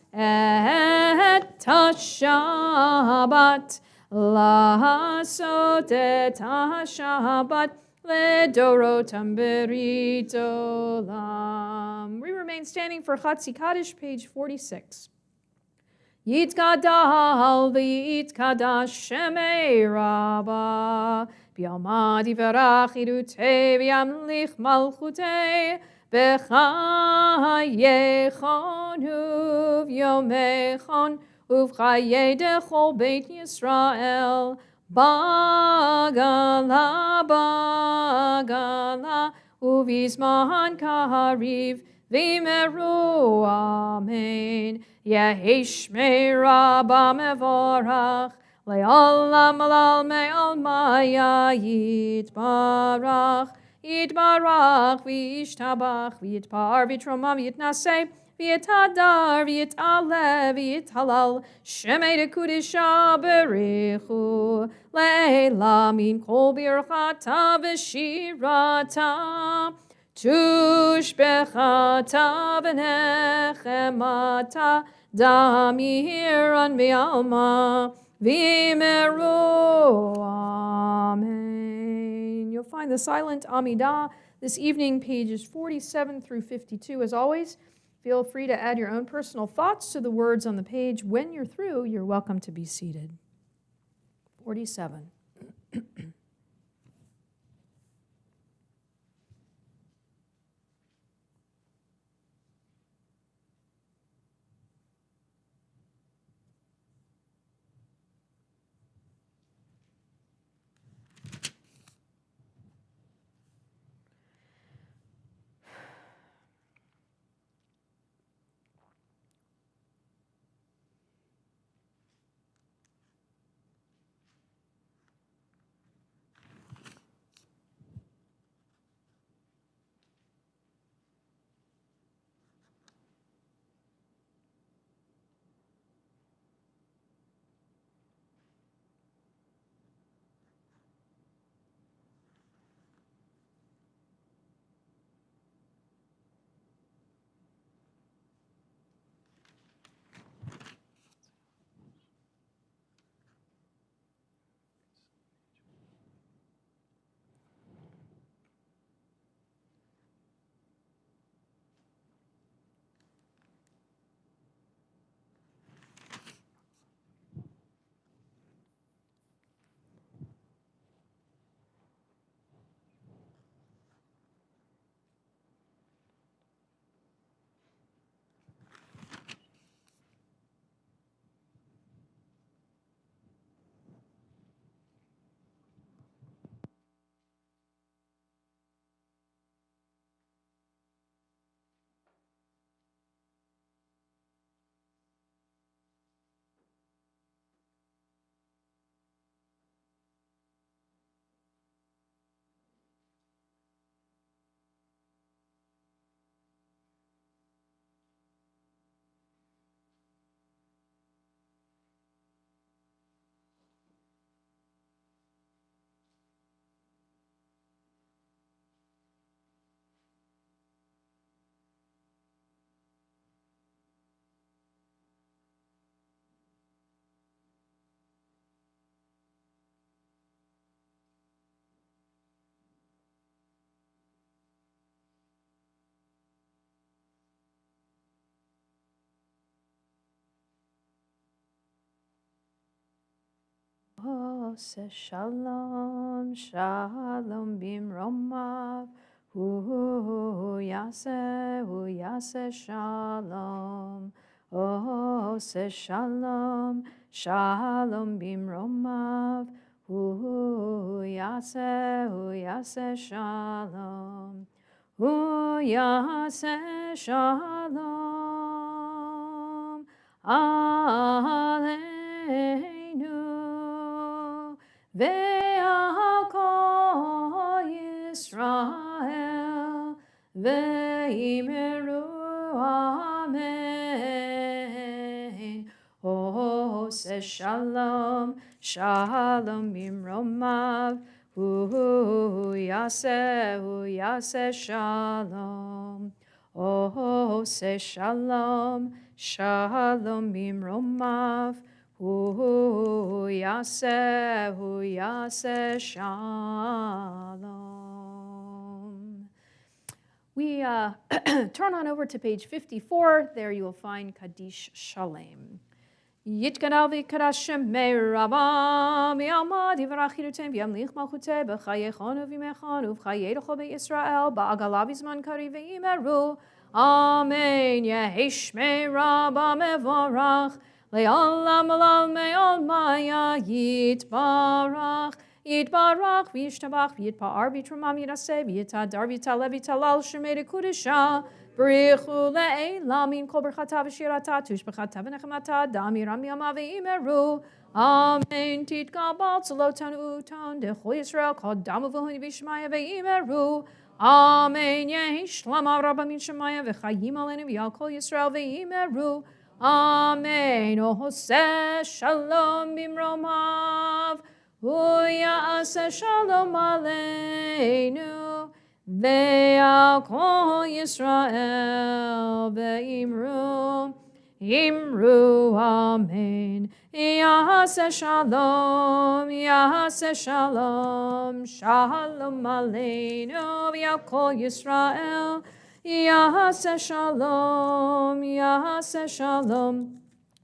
את השבת לעשות את השבת לדורותם ברית עולם. We remain standing for Chatzi Kaddish, page 46. יתגדל ויתקדש שמי רבה, ביומא יברך עדותי וימליך מלכותי, בחייכון וביומכון ובחיי דכל בית ישראל, בגלה בגלה ובזמן קריב וימרו אמן. יהי שמי רבה מבורך לעולם לעלמי עלמיה יתברך, יתברך וישתבח ויתפאר ויתרומם ויתנשא ויתהדר ויתעלה ויתהלל שמי דקודשה בריחו לעילה מן כל ברכתה ושירתה תושבחתה ונחמתה דמירן בעלמא וימרו amen. You'll find the silent Amidah this evening, pages 47 through 52. As always, feel free to add your own personal thoughts to the words on the page. When you're through, you're welcome to be seated. 47. Ose shalom, shalom bimromav. Hu yase shalom. Ose shalom, shalom bimromav. Hu yase shalom. Hu yase shalom. Aleinu ve'al kol Yisrael ve'imeru amen. Ose shalom, shalom bimromav. Hu yase shalom. Ose shalom, shalom bimromav. Hu yase shalom. We turn on over to page 54. There you will find Kaddish Shalem. Yitkanal v'yikadashem me'rabam yamad yivarach yirutem v'yamlich malchuteh b'chayechonu v'imechonu v'chayedecho be'Yisrael ba'agala v'zman kari v'imeru Amen. Yehesh me'rabam evorach le'olam olav me'olmaya yitbarach Yitbarach v'yishtabach v'yitpa'ar v'yitramam yiraseh v'yitadar v'yitaleh v'yitalal shemei dekudesha B'richu le'elam im kol berchata v'shirata tushbechata v'nechemata damiram yama v'imeru Amen. Titgabal tzolotan uton dechol Yisrael kol damu v'huni v'shmaya v'imeru Amen. Yehish lama rabba min shemaya v'chayim alenu v'yal kol Yisrael v'imeru Amen. Ohoseh shalom bimromav Hu ya'aseh shalom aleinu ve'al kol Yisrael ve'imru amen. Ya'aseh shalom, shalom aleinu ve'al kol Yisrael. Ya'aseh shalom,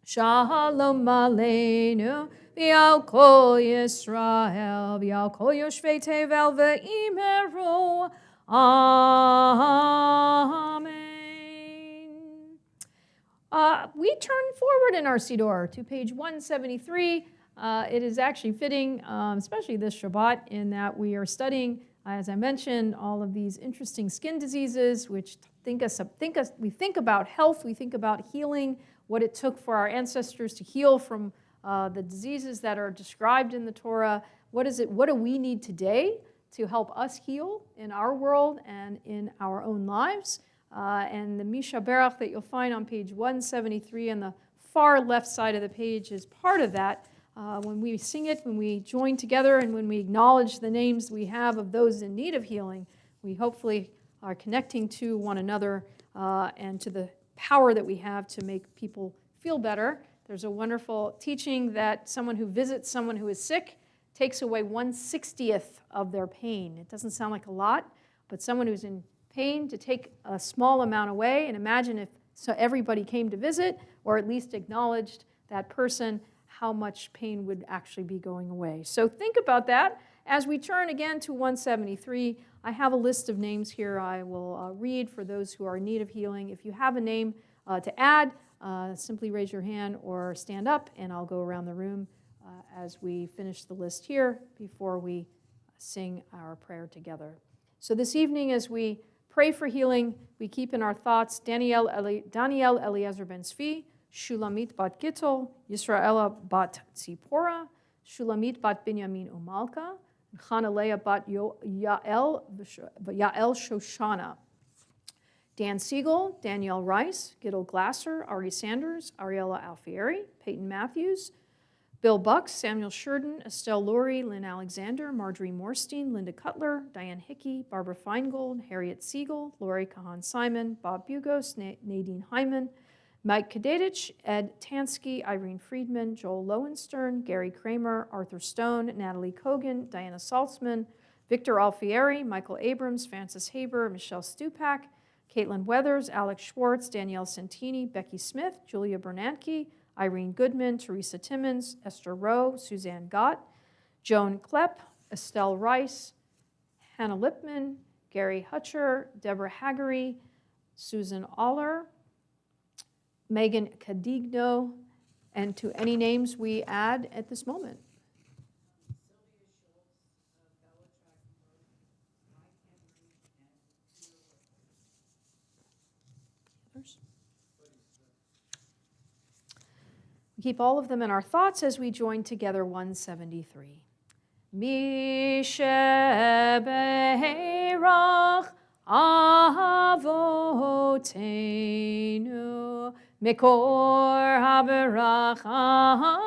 shalom aleinu V'al kol Yisrael, v'al kol yoshvei tevel ve'imeru. Amen. We turn forward in our Siddur to page 173. It is actually fitting, especially this Shabbat, in that we are studying, as I mentioned, all of these interesting skin diseases, which we think about health, we think about healing, what it took for our ancestors to heal from the diseases that are described in the Torah. What do we need today to help us heal in our world and in our own lives? And the Misha Berach that you'll find on page 173 on the far left side of the page is part of that. When we sing it, when we join together, and when we acknowledge the names we have of those in need of healing, we hopefully are connecting to one another and to the power that we have to make people feel better. There's a wonderful teaching that someone who visits someone who is sick takes away 1/60th of their pain. It doesn't sound like a lot, but someone who's in pain, to take a small amount away, and imagine if everybody came to visit, or at least acknowledged that person, how much pain would actually be going away. So think about that. As we turn again to 173, I have a list of names here I will read for those who are in need of healing. If you have a name to add, simply raise your hand or stand up, and I'll go around the room as we finish the list here before we sing our prayer together. So this evening, as we pray for healing, we keep in our thoughts Daniel Eliezer ben Tzvi, Shulamit bat Gittel, Yisraela bat Tzipora, Shulamit bat Binyamin Umalka, Chanaleah bat Yael Shoshana. Dan Siegel, Danielle Rice, Gittel Glasser, Ari Sanders, Ariella Alfieri, Peyton Matthews, Bill Bucks, Samuel Sheridan, Estelle Laurie, Lynn Alexander, Marjorie Morstein, Linda Cutler, Diane Hickey, Barbara Feingold, Harriet Siegel, Lori Kahan Simon, Bob Bugos, Nadine Hyman, Mike Kadetich, Ed Tansky, Irene Friedman, Joel Lowenstern, Gary Kramer, Arthur Stone, Natalie Kogan, Diana Saltzman, Victor Alfieri, Michael Abrams, Francis Haber, Michelle Stupak, Caitlin Weathers, Alex Schwartz, Danielle Santini, Becky Smith, Julia Bernanke, Irene Goodman, Teresa Timmons, Esther Rowe, Suzanne Gott, Joan Klepp, Estelle Rice, Hannah Lipman, Gary Hutcher, Deborah Haggery, Susan Aller, Megan Cadigno, and to any names we add at this moment. Others? We keep all of them in our thoughts as we join together 173. Misheberach Avotenu Mikor Haberacha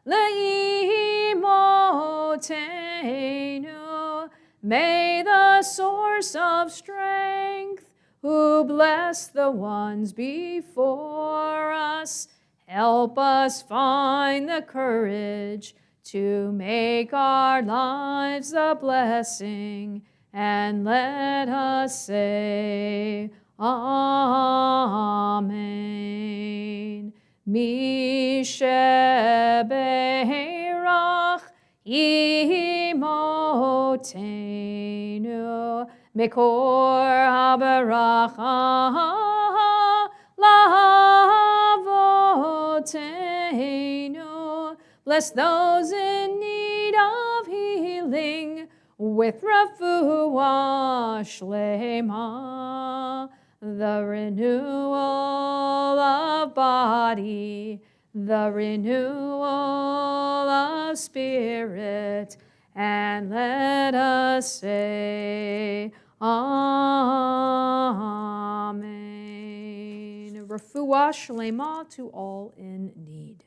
Leimotenu. May the source of strength, who bless the ones before us, help us find the courage to make our lives a blessing, and let us say, Amen. Misheberach Imotenu Mikor Haberacha Lavotenu. Bless those in need of healing with refuah shlema, the renewal of body, the renewal of spirit, and let us say, Amen. Refuah shlema to all in need.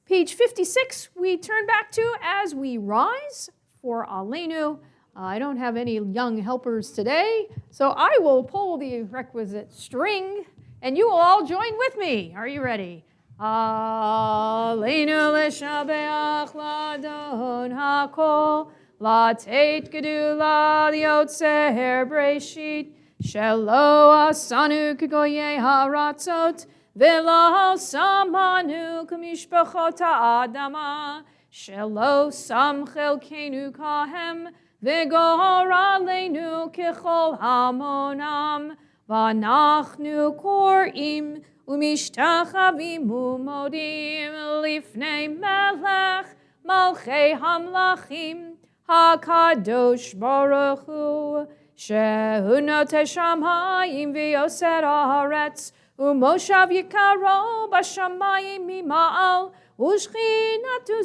Page 56, we turn back to as we rise for Aleinu. I don't have any young helpers today, so I will pull the requisite string, and you will all join with me. Are you ready? Aleinu l'shabeach l'adon hakol, l'teit gedula liotzer breshit, shelo asanu k'goyei haratzot, V'lo samanu k'mishpachot ha'adama, shelo sam chelkenu kahem, v'gor aleinu k'chol hamonam, v'anachnu kor'im, u'mishtachavim u'modim, lifnei melech, malchei hamlachim, hakadosh baruch hu, shehu notei shamayim v'yoser haaretz, Umoshav Yikaro Bashamayim Mima'al Ushchinatu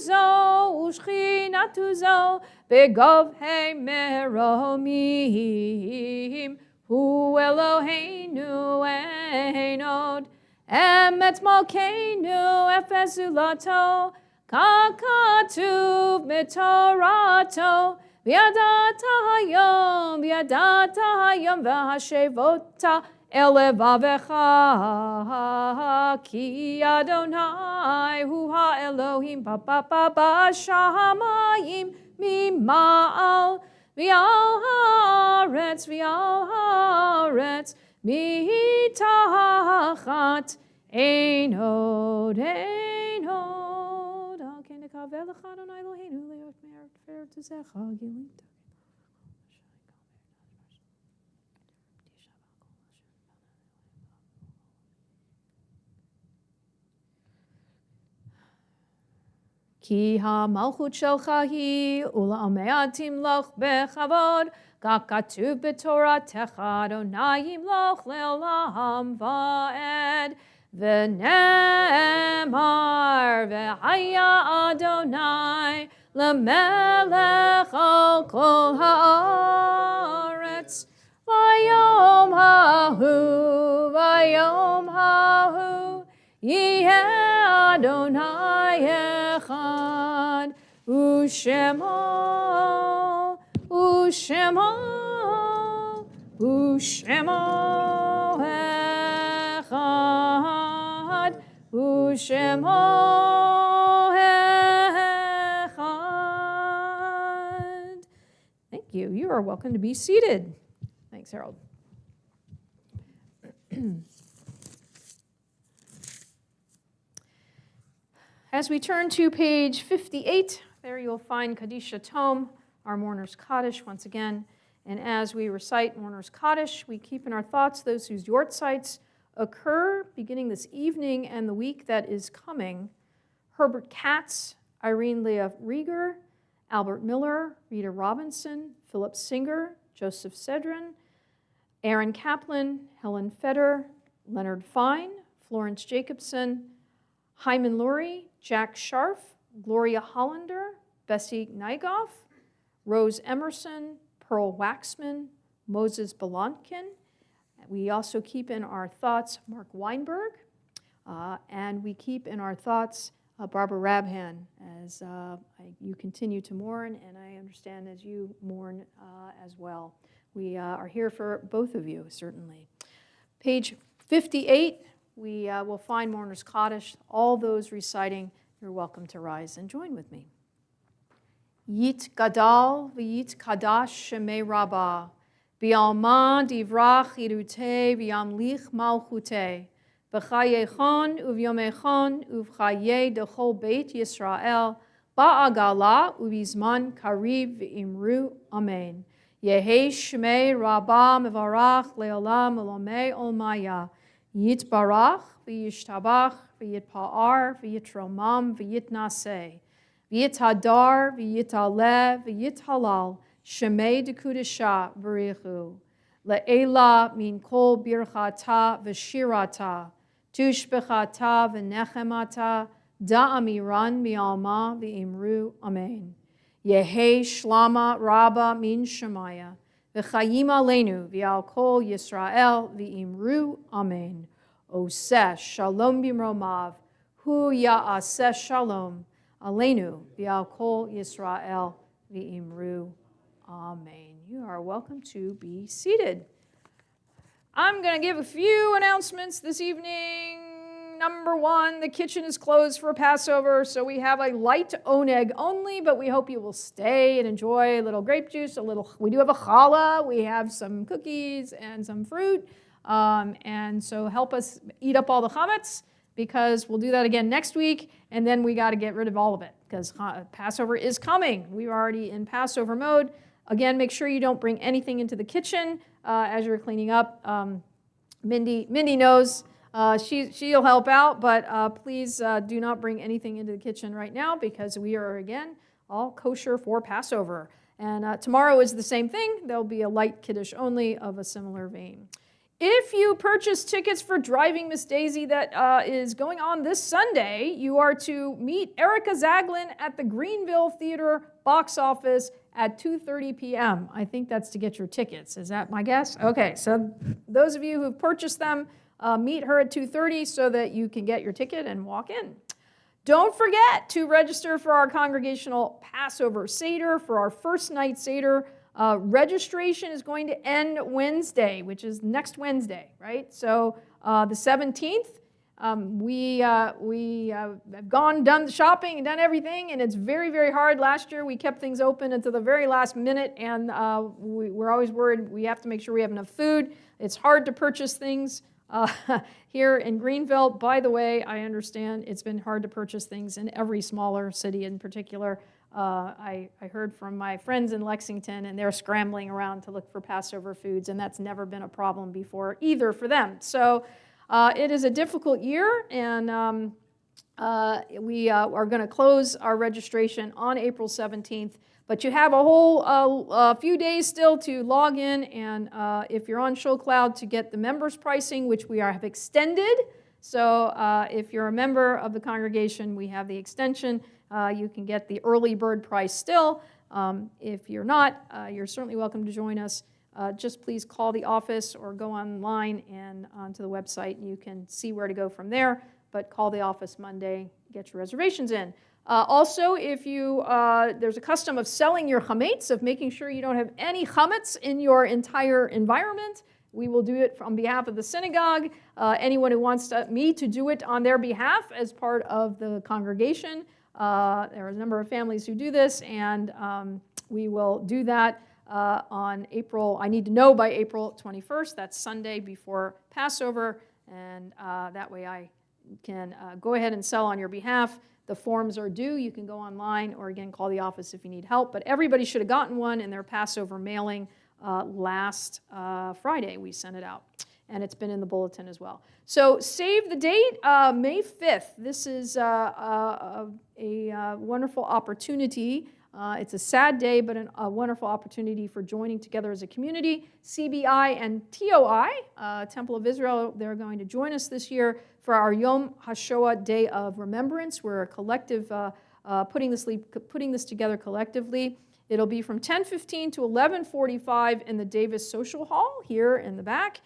zo Begov Hei Meromim Hu Eloheinu Einod Emet Malkeinu Efezulato Kakatuv Mitorato V'yadata hayom v'hashevota Elevavecha ki Adonai hu ha-Elohim pa shamayim mima'al v'al haaretz mitachat einod al ken nekavelecha Adonai Eloheinu leot me'er tzecha gilita. Ki ha-malchut shelcha hi ula'amea timloch bechavod kakatuv b'toratecha Adonai yimloch le'olam va'ed v'nemar v'haya Adonai lemelech al kol ha'aretz v'yom hahu Yeh Adonai echad, Ushemo echad, Ushemo echad. Thank you. You are welcome to be seated. Thanks, Harold. As we turn to page 58, there you'll find Kadisha Tome, our mourner's Kaddish once again. And as we recite mourner's Kaddish, we keep in our thoughts those whose yortzites occur beginning this evening and the week that is coming. Herbert Katz, Irene Leah Rieger, Albert Miller, Rita Robinson, Philip Singer, Joseph Cedrin, Aaron Kaplan, Helen Feder, Leonard Fine, Florence Jacobson, Hyman Lurie, Jack Scharf, Gloria Hollander, Bessie Nygoff, Rose Emerson, Pearl Waxman, Moses Belonkin. We also keep in our thoughts Mark Weinberg, and we keep in our thoughts Barbara Rabhan as you continue to mourn, and I understand as you mourn as well. We are here for both of you, certainly. Page 58, we will find Mourner's Kaddish. All those reciting, you're welcome to rise and join with me. Yit gadal v'yit kadash shemei rabbah, v'alma divrach irute v'yamlich malchute, v'chayechon uvyomechon uvchaye dechol beit Yisrael, ba'agala uvizman kariv v'imru amen. Yehi shmei rabbah mevarach leolam elomei olmaya, yitbarach v'yishtabach v'yitpa'ar v'yitromam v'yitnaseh. V'yithadar, v'yitale, v'yithalal, shemei dekudesha v'richu. Le'ela min kol birchata v'shirata, tushbechata v'nechemata, da'amiran mi'alma v'imru amen. Yehi shlama rabba min shemaya, v'chayim aleinu v'al kol Yisrael v'imru amen. Oseh shalom b'mromav, hu ya'aseh shalom, Aleinu v'al kol Yisrael v'imru. Amen. You are welcome to be seated. I'm going to give a few announcements this evening. Number one, the kitchen is closed for Passover, so we have a light oneg only, but we hope you will stay and enjoy a little grape juice, we do have a challah, we have some cookies and some fruit, and so help us eat up all the chametz, because we'll do that again next week, and then we got to get rid of all of it, because Passover is coming. We're already in Passover mode. Again, make sure you don't bring anything into the kitchen as you're cleaning up. Mindy knows she'll help out, but please do not bring anything into the kitchen right now, because we are, again, all kosher for Passover. And tomorrow is the same thing. There'll be a light kiddush only of a similar vein. If you purchase tickets for Driving Miss Daisy that is going on this Sunday, you are to meet Erica Zaglin at the Greenville Theater box office at 2:30 p.m. I think that's to get your tickets. Is that my guess? Okay, so those of you who've purchased them, meet her at 2:30 so that you can get your ticket and walk in. Don't forget to register for our Congregational Passover Seder, for our first night Seder. Registration is going to end Wednesday, which is next Wednesday, right? So the 17th, we have done the shopping and done everything, and it's very, very hard. Last year, we kept things open until the very last minute, and we're always worried we have to make sure we have enough food. It's hard to purchase things here in Greenville. By the way, I understand it's been hard to purchase things in every smaller city in particular. I heard from my friends in Lexington, and they're scrambling around to look for Passover foods, and that's never been a problem before either for them. So it is a difficult year, and we are going to close our registration on April 17th. But you have a whole few days still to log in, and if you're on ShowCloud, to get the members pricing, which we have extended. So if you're a member of the congregation, we have the extension. You can get the early bird price still. If you're not, you're certainly welcome to join us. Just please call the office or go online and onto the website, and you can see where to go from there. But call the office Monday, get your reservations in. Also, if you there's a custom of selling your chametz, of making sure you don't have any chametz in your entire environment. We will do it on behalf of the synagogue. Anyone who wants me to do it on their behalf as part of the congregation, there are a number of families who do this, and we will do that on April, I need to know by April 21st, that's Sunday before Passover, and that way I can go ahead and sell on your behalf. The forms are due. You can go online or, again, call the office if you need help. But everybody should have gotten one in their Passover mailing last Friday. We sent it out. And it's been in the bulletin as well. So save the date, May 5th. This is a wonderful opportunity. It's a sad day, but a wonderful opportunity for joining together as a community. CBI and TOI, Temple of Israel, they're going to join us this year for our Yom HaShoah Day of Remembrance. We're a collective, putting this together collectively. It'll be from 10:15 to 11:45 in the Davis Social Hall here in the back.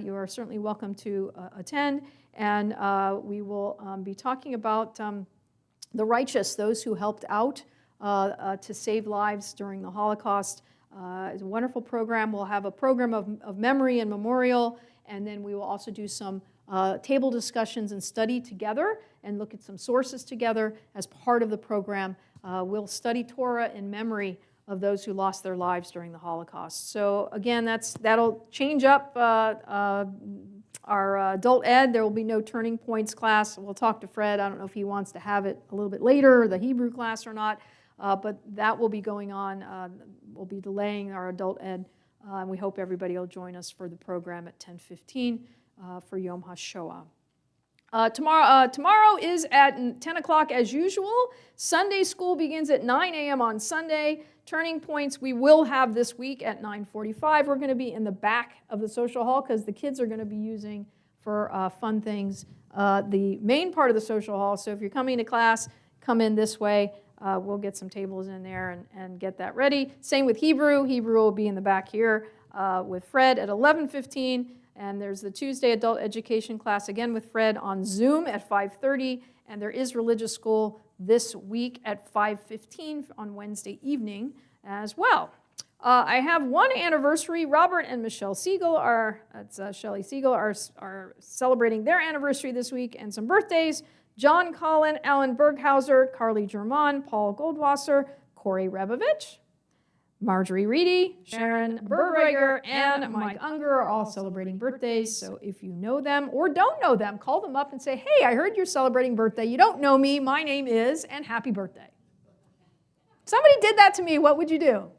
You are certainly welcome to attend, and we will be talking about the righteous, those who helped out to save lives during the Holocaust. It's a wonderful program. We'll have a program of memory and memorial, and then we will also do some table discussions and study together and look at some sources together as part of the program. We'll study Torah in memory of those who lost their lives during the Holocaust. So again, that'll change up our adult ed. There will be no Turning Points class. We'll talk to Fred. I don't know if he wants to have it a little bit later, the Hebrew class or not, but that will be going on. We'll be delaying our adult ed, and we hope everybody will join us for the program at 10:15 for Yom HaShoah. Tomorrow is at 10 o'clock as usual. Sunday school begins at 9 a.m. on Sunday. Turning Points we will have this week at 9:45. We're going to be in the back of the social hall because the kids are going to be using for fun things the main part of the social hall. So if you're coming to class, come in this way. We'll get some tables in there and get that ready. Same with Hebrew. Hebrew will be in the back here with Fred at 11:15. And there's the Tuesday adult education class again with Fred on Zoom at 5:30. And there is religious school this week at 5:15 on Wednesday evening as well. I have one anniversary. Robert and Michelle Siegel Shelley Siegel are celebrating their anniversary this week, and some birthdays. John Collin, Alan Berghauser, Carly German, Paul Goldwasser, Corey Rebovich, Marjorie Reedy, Sharon Bergreger, and Mike Unger are all celebrating birthdays. So if you know them or don't know them, call them up and say, hey, I heard you're celebrating birthday. You don't know me. My name is, and happy birthday. Somebody did that to me. What would you do?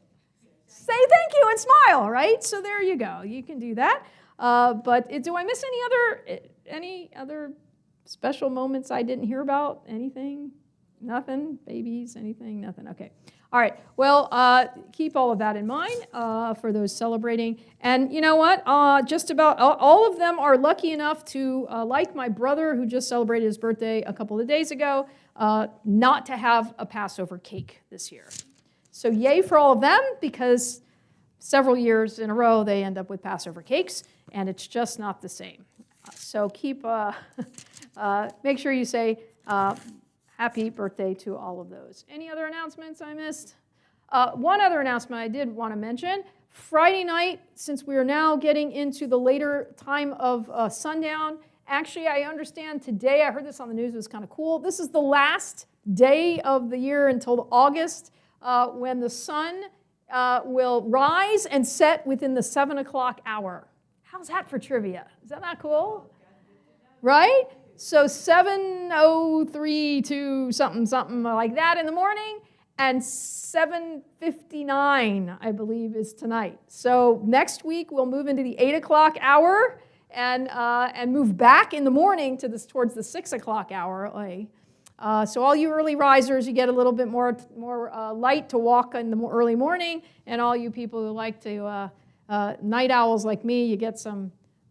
Say thank you and smile, right? So there you go. You can do that. But do I miss any other special moments I didn't hear about? Anything? Nothing? Babies? Anything? Nothing? Okay. All right. Well, keep all of that in mind for those celebrating. And you know what? Just about all of them are lucky enough to, like my brother who just celebrated his birthday a couple of days ago, not to have a Passover cake this year. So yay for all of them, because several years in a row they end up with Passover cakes, and it's just not the same. So make sure you say happy birthday to all of those. Any other announcements I missed? One other announcement I did want to mention. Friday night, since we are now getting into the later time of sundown, actually I understand today, I heard this on the news, it was kind of cool. This is the last day of the year until August when the sun will rise and set within the 7 o'clock hour. How's that for trivia? Is that not cool? Right? So 7:03 to something like that in the morning, and 7:59, I believe, is tonight. So next week we'll move into the 8 o'clock hour and move back in the morning to towards the 6 o'clock hour. So all you early risers, you get a little bit more light to walk in the early morning, and all you people who like to night owls like me,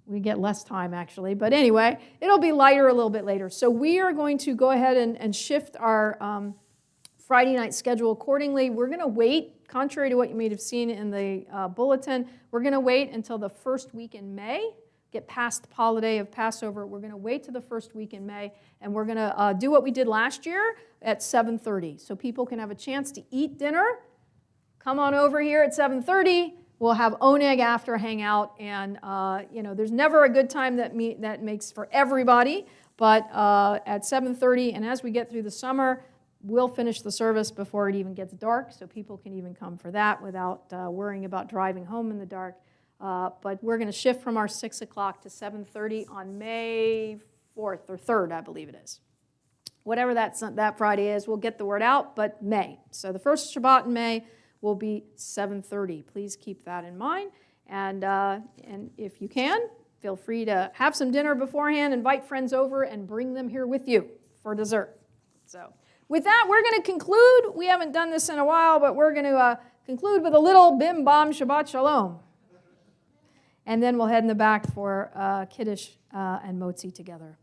we get less time actually, but anyway, it'll be lighter a little bit later. So we are going to go ahead and shift our Friday night schedule accordingly. We're going to wait, contrary to what you may have seen in the bulletin, we're going to wait until the first week in May, get past the holiday of Passover. We're going to wait to the first week in May, and we're going to do what we did last year at 7:30, so people can have a chance to eat dinner. Come on over here at 7:30. We'll have oneg after hangout, and there's never a good time that makes for everybody, but at 7:30, and as we get through the summer, we'll finish the service before it even gets dark, so people can even come for that without worrying about driving home in the dark. But we're going to shift from our 6 o'clock to 7:30 on May 4th or 3rd, I believe it is. whatever that Friday is, we'll get the word out, but May. So the first Shabbat in May will be 7:30. Please keep that in mind. And if you can, feel free to have some dinner beforehand, invite friends over, and bring them here with you for dessert. So with that, we're going to conclude. We haven't done this in a while, but we're going to conclude with a little bim bam Shabbat Shalom. And then we'll head in the back for Kiddush and Motzi together.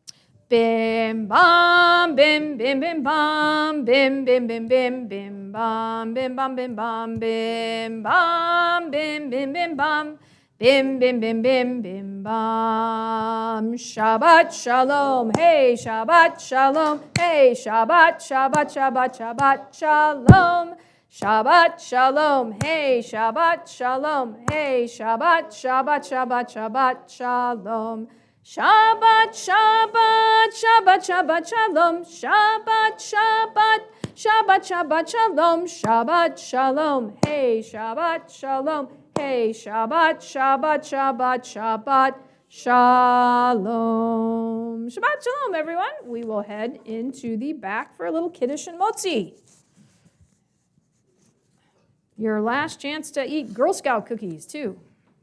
Bim bam, bim bim bim bam, bim bim bim bim bim bam, bim bam bim bam, bim bam, bim bim bim bam, bim bim bim bim bim bam. Shabbat Shalom, hey Shabbat Shalom, hey Shabbat Shabbat Shabbat Shabbat Shalom. Shabbat Shalom, hey Shabbat Shalom, hey Shabbat Shabbat Shabbat Shabbat Shalom. Shabbat Shabbat Shabbat Shabbat Shalom, Shabbat Shabbat Shabbat Shabbat Shalom, Shabbat Shalom, hey Shabbat Shalom, hey Shabbat Shabbat Shabbat Shabbat Shalom. Shabbat Shalom, everyone. We will head into the back for a little Kiddush and Motzi. Your last chance to eat Girl Scout cookies, too.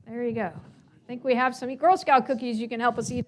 There you go. I think we have some Girl Scout cookies you can help us eat.